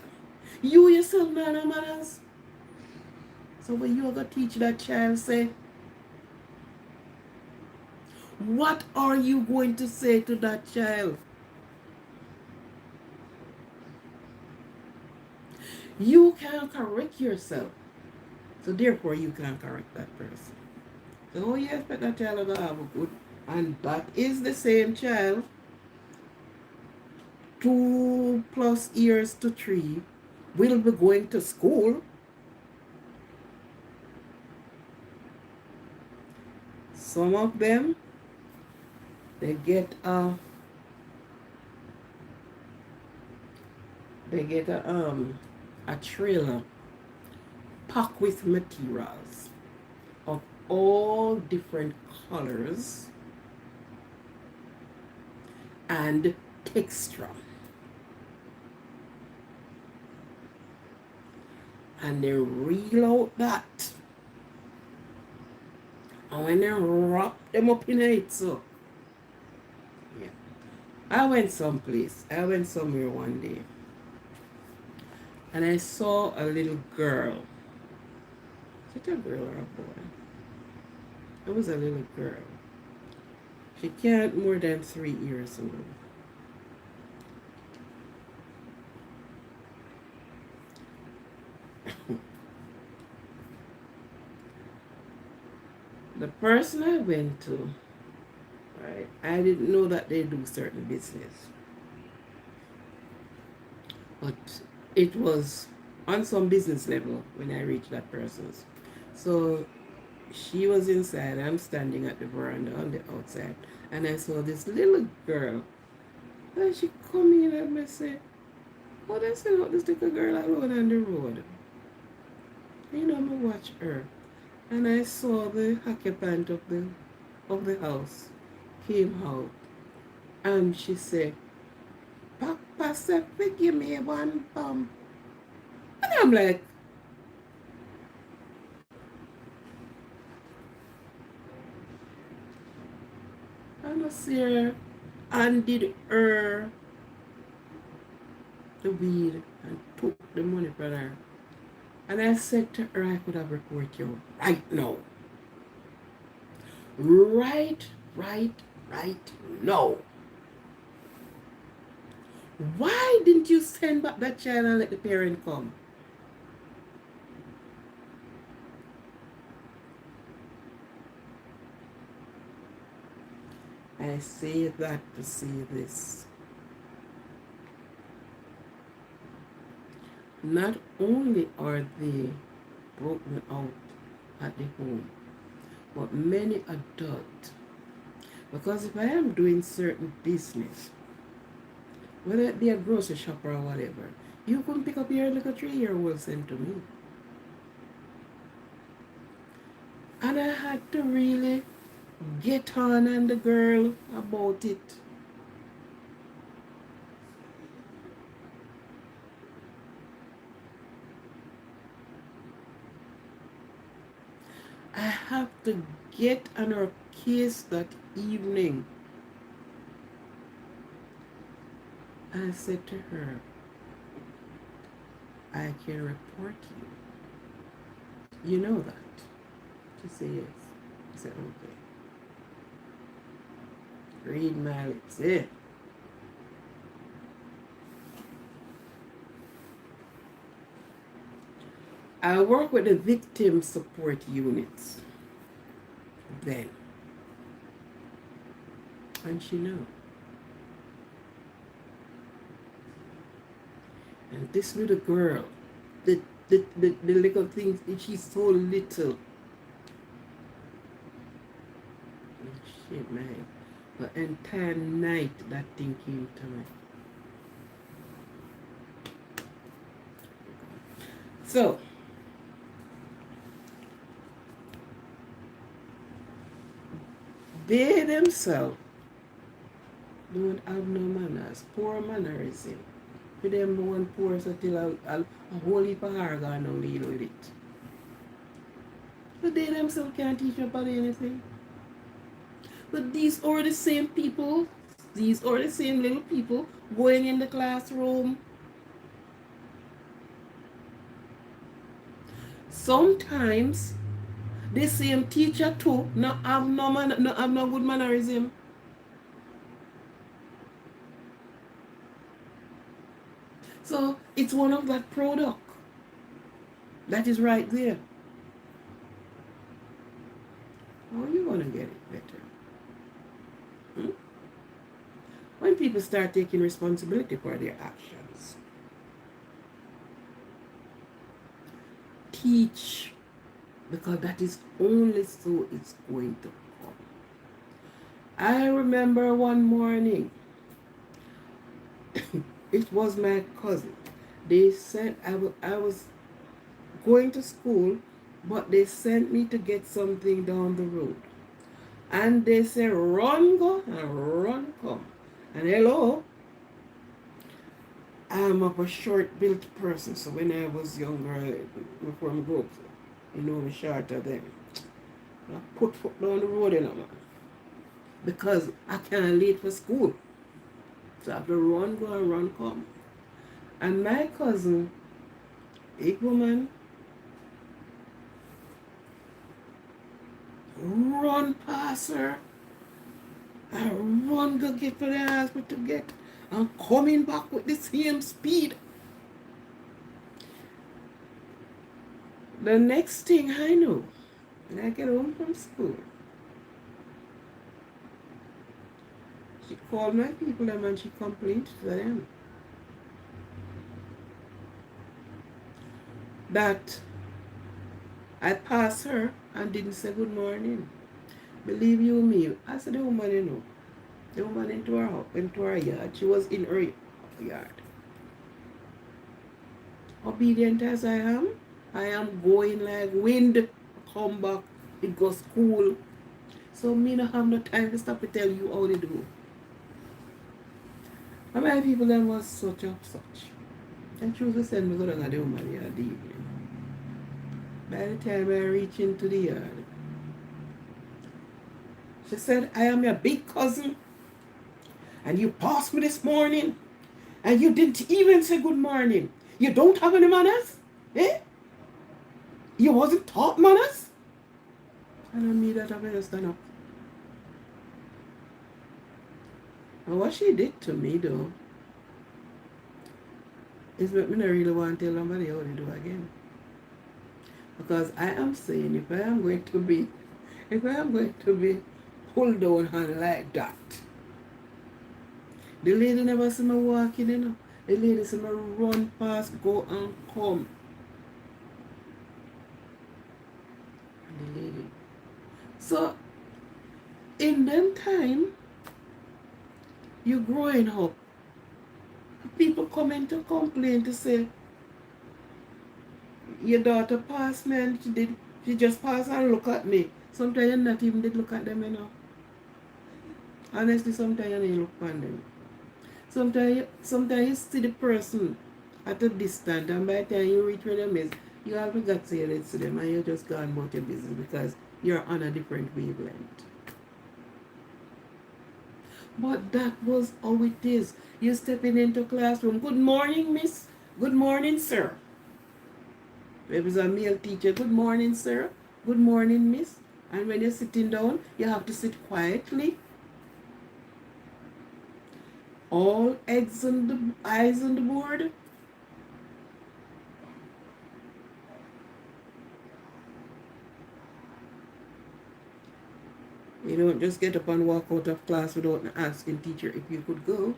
You yourself not no manners. So when you are gonna teach that child, say, what are you going to say to that child? You can't correct yourself. So therefore you can't correct that person. So how you expect that child to have a good, and that is the same child 2+ years to 3 will be going to school. Some of them, they get a trailer packed with materials of all different colors and texture. And they reel out that. And when they wrap them up in it, so yeah. I went somewhere one day, and I saw a little girl. Is it a girl or a boy? It was a little girl. She can't more than 3 years old. The person I went to, right, I didn't know that they do certain business. But it was on some business level when I reached that person's. So she was inside, I'm standing at the veranda on the outside, and I saw this little girl. And she come in and me say, what I say about this little girl alone on the road? You know, I watch her. And I saw the occupant of the house came out, and she said, Papa said, give me one bump. And I'm like, I'm a see her handed her the weed and took the money from her. And I said to her, I could have reported you right now. Right now. Why didn't you send back that child and let the parent come? I say that to say this. Not only are they broken out at the home, but many adults. Because if I am doing certain business, whether it be a grocery shop or whatever, you couldn't pick up your little 3-year-old sent to me. And I had to really get on the girl about it. I have to get on her case that evening. I said to her, I can report you. You know that? She said yes. I said, okay. Read my lips. Yeah. I work with the victim support units then. And she know. And this little girl, the little things, she's so little. Shit, man. The entire night that thing came to me. So, they themselves don't have no manners. Poor mannerism. For them one poor so till a whole heap of argon now deal with it. But they themselves can't teach nobody anything. But these are the same people, these are the same little people going in the classroom. Sometimes the same teacher too not have no good mannerism. So it's one of that product that is right there. How are you gonna get it better? Hmm? When people start taking responsibility for their actions. Teach, because that is only so it's going to come. I remember one morning, it was my cousin. They sent, I was going to school, but they sent me to get something down the road. And they said, run go and run come. And hello, I'm a short built person, so when I was younger, before I grew up, you know me shorter then. I put foot down the road, you know, man. Because I can't late for school. So I have to run, go and run, come. And my cousin, big woman, run past her. I run go get to the hospital to get. I'm coming back with the same speed. The next thing I know, when I get home from school, she called my people and she complained to them that I passed her and didn't say good morning. Believe you me, I said the woman, you know, the woman into her yard. She was in her yard. Obedient as I am going like wind. Come back, it goes cool. So me not have no time to stop to tell you how they do. And my people then was such of such. And choose to send me go down to the woman yard the evening. By the time I reach into the yard, she said, I am your big cousin, and you passed me this morning, and you didn't even say good morning. You don't have any manners? Eh? You wasn't taught manners? And I made that I better stand up. And what she did to me though, is that me not really want to tell somebody how to do again. Because I am saying if I am going to be pulled down hand like that, the lady never see me walking, you know. The lady see me run past, go and come. And the lady. So, in them time, you growing up, people coming to complain to say, your daughter passed me and she just passed and look at me. Sometimes you not even did look at them, you know. Honestly, sometimes you didn't look at them. Sometimes you see the person at a distance, and by the time you reach where them is, you have forgot to say it to them and you're just gone about your business because you're on a different wavelength. But that was how it is. You stepping into classroom. Good morning, miss. Good morning, sir. If it was a male teacher, good morning, sir. Good morning, miss. And when you're sitting down, you have to sit quietly. All eyes on the board. You don't just get up and walk out of class without asking teacher if you could go.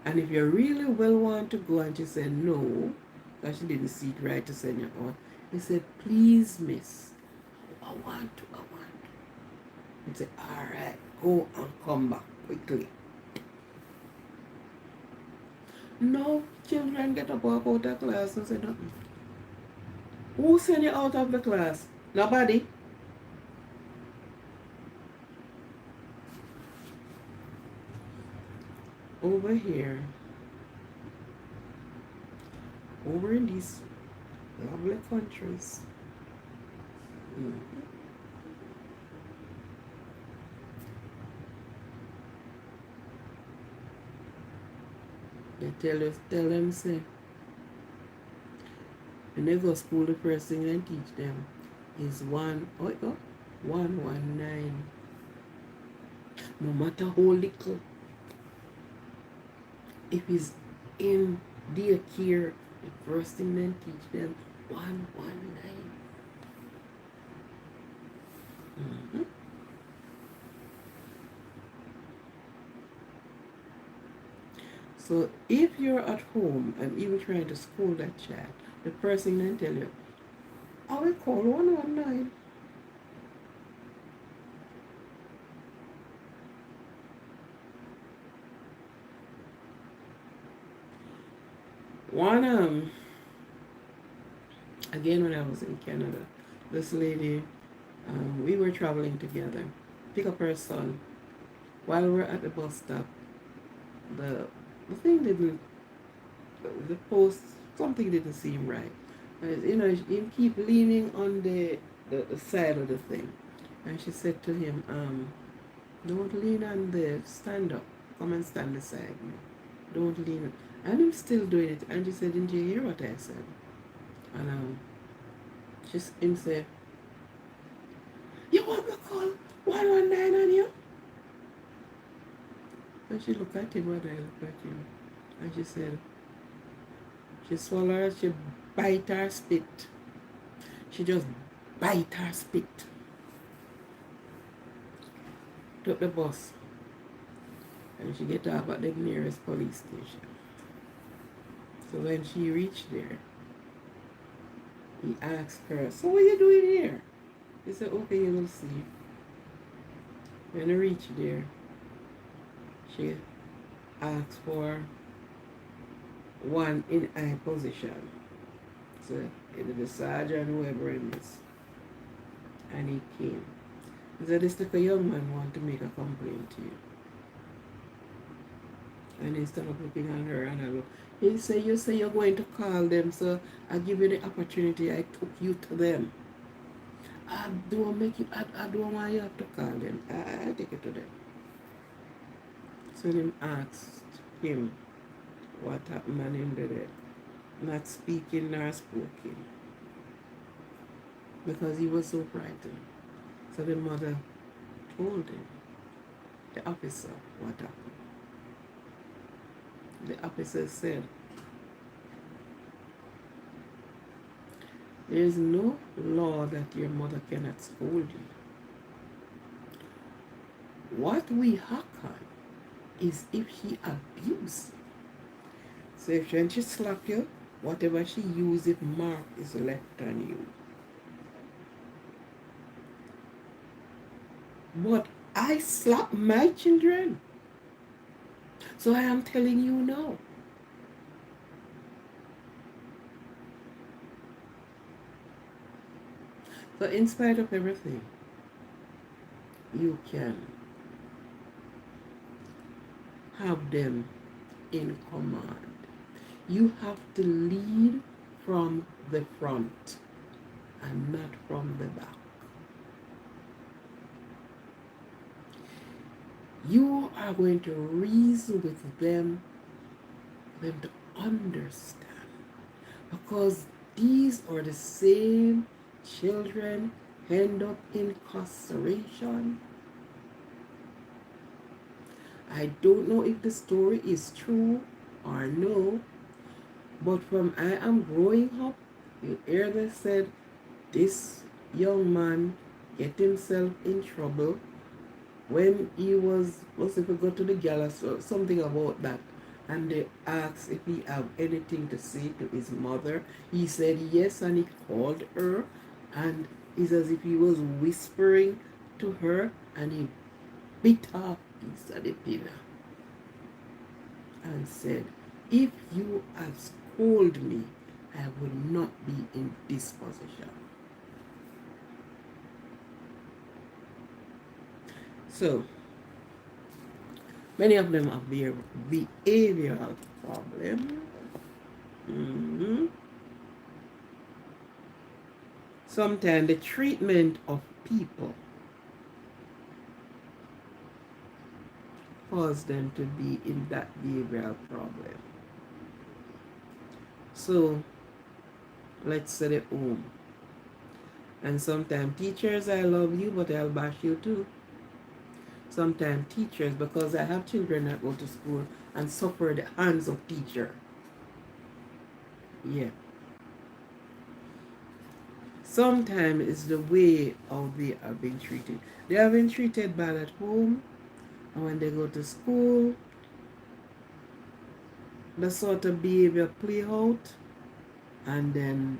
And if you really well want to go and she said no, because she didn't see it right to send you out, he said, please, miss, I want to. He said, all right, go and come back quickly. No children get up, walk out of class and say nothing. Who sent you out of the class? Nobody. Over here, over in these lovely countries, they tell them, say, when they go to school, the first thing they teach them is 119. No matter how little, if it's in daycare, the first thing they teach them 119. So if you're at home and even trying to school that child, the first thing they tell you, I will call 119. Again, when I was in Canada, this lady, we were traveling together, pick up her son. While we were at the bus stop, the thing didn't, the post, something didn't seem right. You keep leaning on the side of the thing. And she said to him, don't lean on the stand up. Come and stand beside me. Don't lean. And I'm still doing it. And she said, didn't you hear what I said? And him said, you want me to call 119 on you? And she looked at him and I looked at him. And she said, she swallowed, she bite her spit. She just bite her spit. Took the bus. And she get off at the nearest police station. So when she reached there, he asked her, so what are you doing here? He said, okay, you will see. When he reached there, she asked for one in eye position. So either the sergeant, whoever it is. And he came. He said, this little young man want to make a complaint to you. And he started looking at her and I look. He said, you say you're going to call them, so I give you the opportunity. I took you to them. I don't want you have to call them. I take it to them. So then asked him what happened and him did it. Not speaking nor spoken. Because he was so frightened. So the mother told him, the officer, what happened. The officer said, there is no law that your mother cannot scold you. What we hack on is if she abused you. So if she slap you, whatever she uses, mark is left on you. But I slap my children. So I am telling you now. So in spite of everything, you can have them in command. You have to lead from the front and not from the back. You are going to reason with them to understand. Because these are the same children end up in incarceration. I don't know if the story is true or no, but from I am growing up, you hear they said this young man get himself in trouble when he was supposed to go to the gala, so something about that, and they asked if he have anything to say to his mother. He said yes, and he called her, and it's as if he was whispering to her, and he bit off piece of the pillar and said, if you had scolded me, I would not be in this position. So many of them have behavioral problems. Mm-hmm. Sometimes the treatment of people cause them to be in that behavioral problem. So let's set it home. And sometimes teachers, I love you, but I'll bash you too. Sometimes teachers, because I have children that go to school and suffer the hands of teacher. Yeah. Sometimes it's the way how they are being treated. They are being treated bad at home, and when they go to school, the sort of behavior play out, and then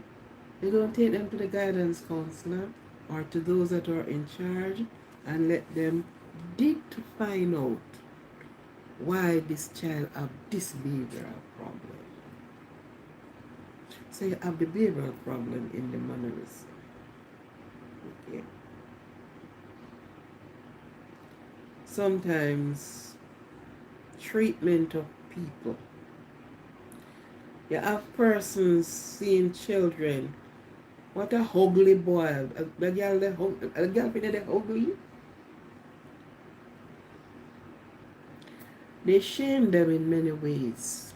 they don't take them to the guidance counselor or to those that are in charge and let them dig to find out why this child have this behavioral problem. So you have the behavioral problem in the mannerism. Okay. Sometimes treatment of people. You have persons seeing children. What a ugly boy. The girl they ugly. They shame them in many ways.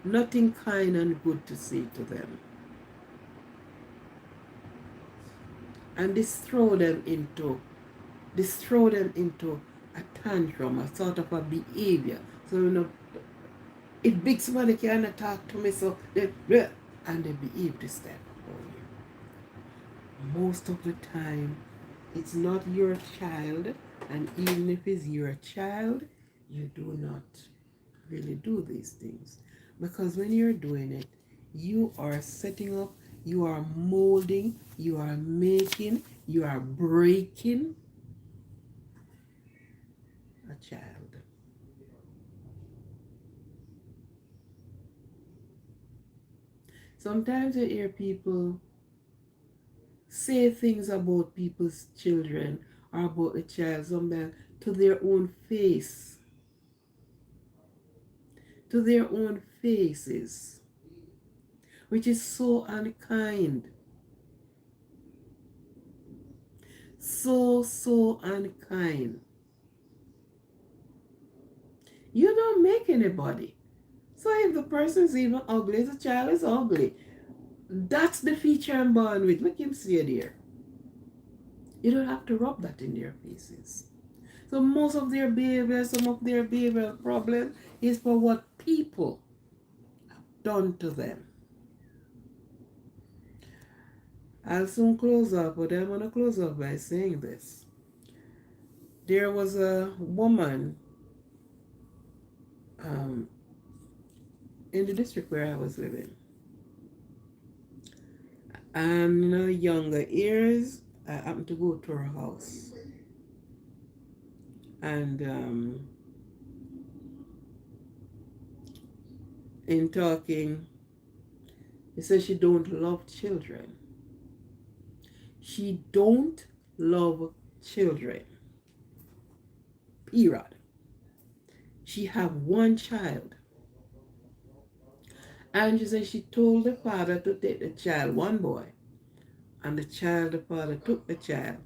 Nothing kind and good to say to them. And this throw them into a tantrum, a sort of a behavior. So if big somebody cannot talk to me, so they and they behave this type of way. Most of the time, it's not your child, and even if it's your child, you do not really do these things. Because when you're doing it, you are setting up, you are molding, you are making, you are breaking a child. Sometimes you hear people say things about people's children or about the child, sometimes to their own face, to their own faces, which is so unkind. So unkind. You don't make anybody. So if the person's even ugly, the child is ugly. That's the feature I'm born with. Look him see it there. You don't have to rub that in their faces. So most of their behavior, some of their behavioral problem is for what people have done to them. I'll soon close up, but I'm going to close up by saying this. There was a woman in the district where I was living. And in her younger years, I happened to go to her house. And in talking, he said she don't love children. She don't love children. Period. She have one child. And she said she told the father to take the child, one boy. And the father took the child.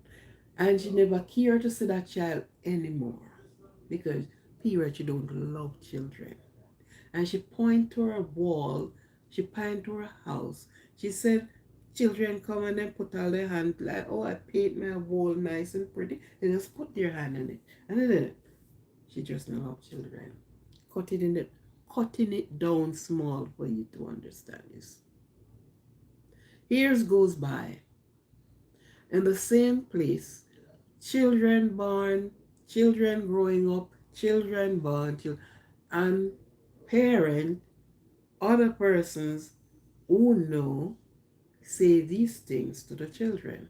And she never cared to see that child anymore. Because, period, she don't love children. And she point to her wall, she point to her house. She said, children come and then put all their hand like, oh, I paint my wall nice and pretty. They just put their hand in it. And then she just don't love children. Cutting it down small for you to understand this. Years goes by. In the same place, children born, children growing up, children born, and parent, other persons who know, say these things to the children.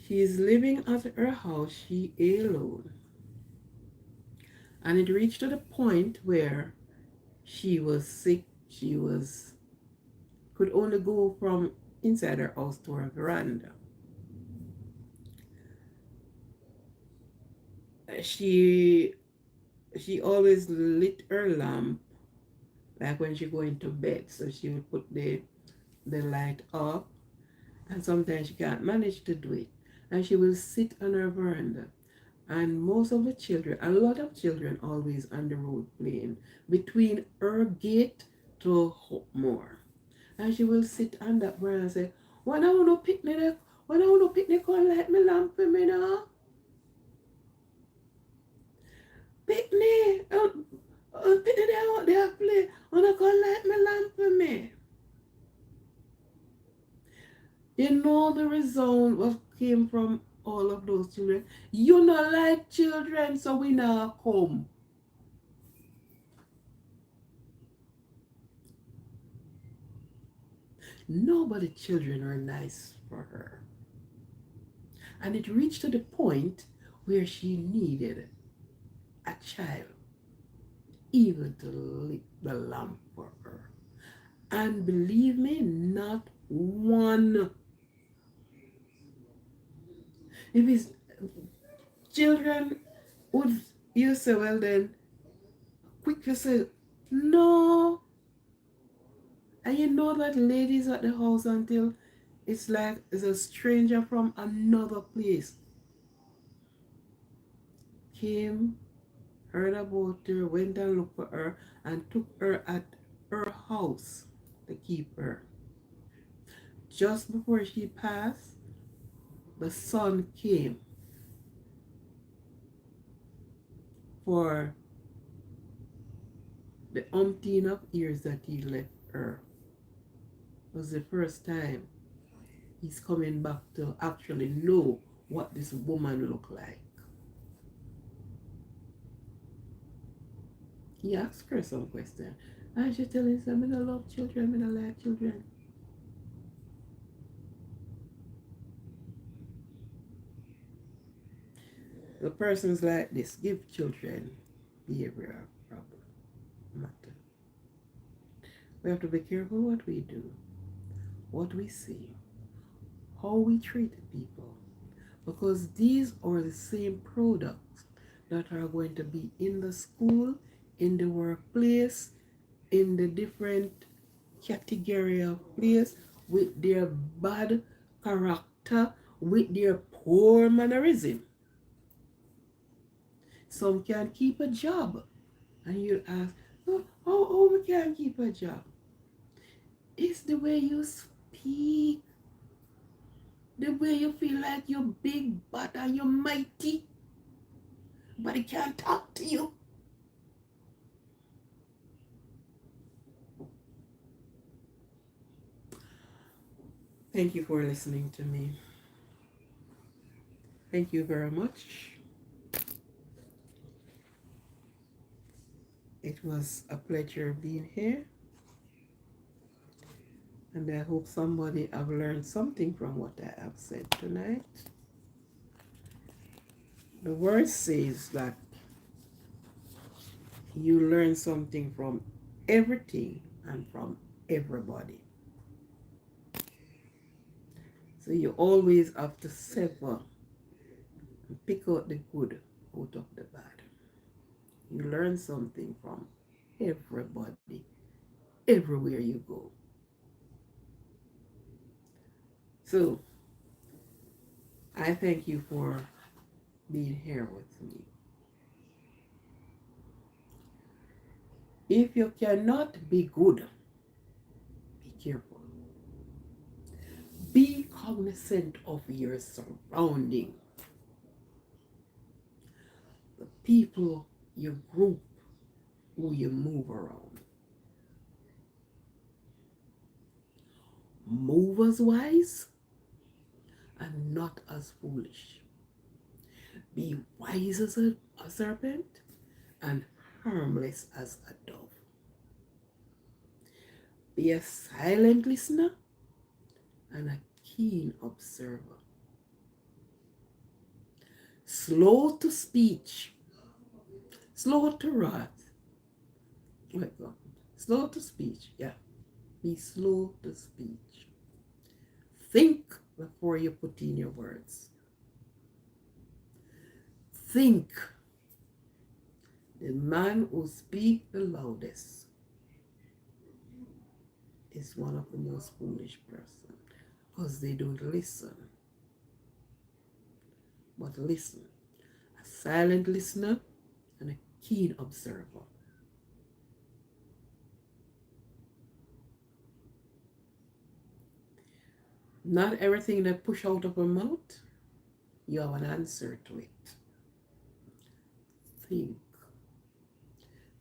She is living at her house, she alone. And it reached to the point where she was sick, she was could only go from inside her house to her veranda. She she always lit her lamp like when she go into bed. So she would put the light up, and sometimes she can't manage to do it. And she will sit on her veranda. And most of the children, a lot of children always on the road playing between her gate to Hopmore. And she will sit on that veranda and say, when I want to picnic, when I want to picnic, come light me lamp for me now. Picnic, picnic out there play, when I come light me lamp for me. You know the result what came from all of those children. You not like children, so we now come. Nobody children are nice for her. And it reached to the point where she needed a child even to lit the lamp for her. And believe me, not one. If it's children would you say, well then, quick to say, no. And you know that ladies at the house until it's like it's a stranger from another place came, heard about her, went and looked for her, and took her at her house to keep her. Just before she passed, the son came for the umpteen of years that he left her. It was the first time he's coming back to actually know what this woman looked like. He asked her some question. And she tell him, I don't love children, I don't like children. The persons like this give children behavioral problem matter. We have to be careful what we do, what we say, how we treat people, because these are the same products that are going to be in the school, in the workplace, in the different category of place, with their bad character, with their poor mannerism. Some can keep a job, and you'll ask, oh, how we can keep a job? It's the way you speak, the way you feel like you're big, bad, and you're mighty, but it can't talk to you. Thank you for listening to me. Thank you very much. It was a pleasure being here. And I hope somebody have learned something from what I have said tonight. The word says that you learn something from everything and from everybody. So you always have to sever and pick out the good out of the bad. You learn something from everybody, everywhere you go. So I thank you for being here with me. If you cannot be good, be careful. Be cognizant of your surrounding, the people, your group, who you move around. Move as wise and not as foolish. Be wise as a serpent and harmless as a dove. Be a silent listener and a keen observer. Slow to speech, slow to wrath. Oh my God. Slow to speech, yeah. Be slow to speech. Think before you put in your words. Think. The man who speaks the loudest is one of the most foolish person because they don't listen. But listen, a silent listener and a keen observer. Not everything that push out of a mouth, you have an answer to it. Think.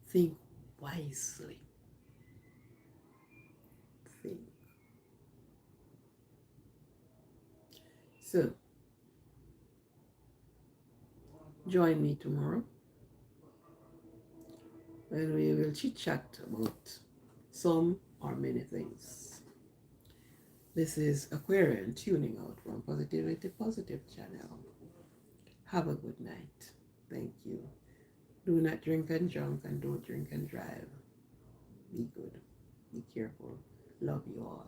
Think wisely. Think. So, join me tomorrow and we will chit chat about some or many things. This is Aquarian tuning out from Positivity Positive channel. Have a good night. Thank you. Do not drink and drunk and don't drink and drive. Be good. Be careful. Love you all.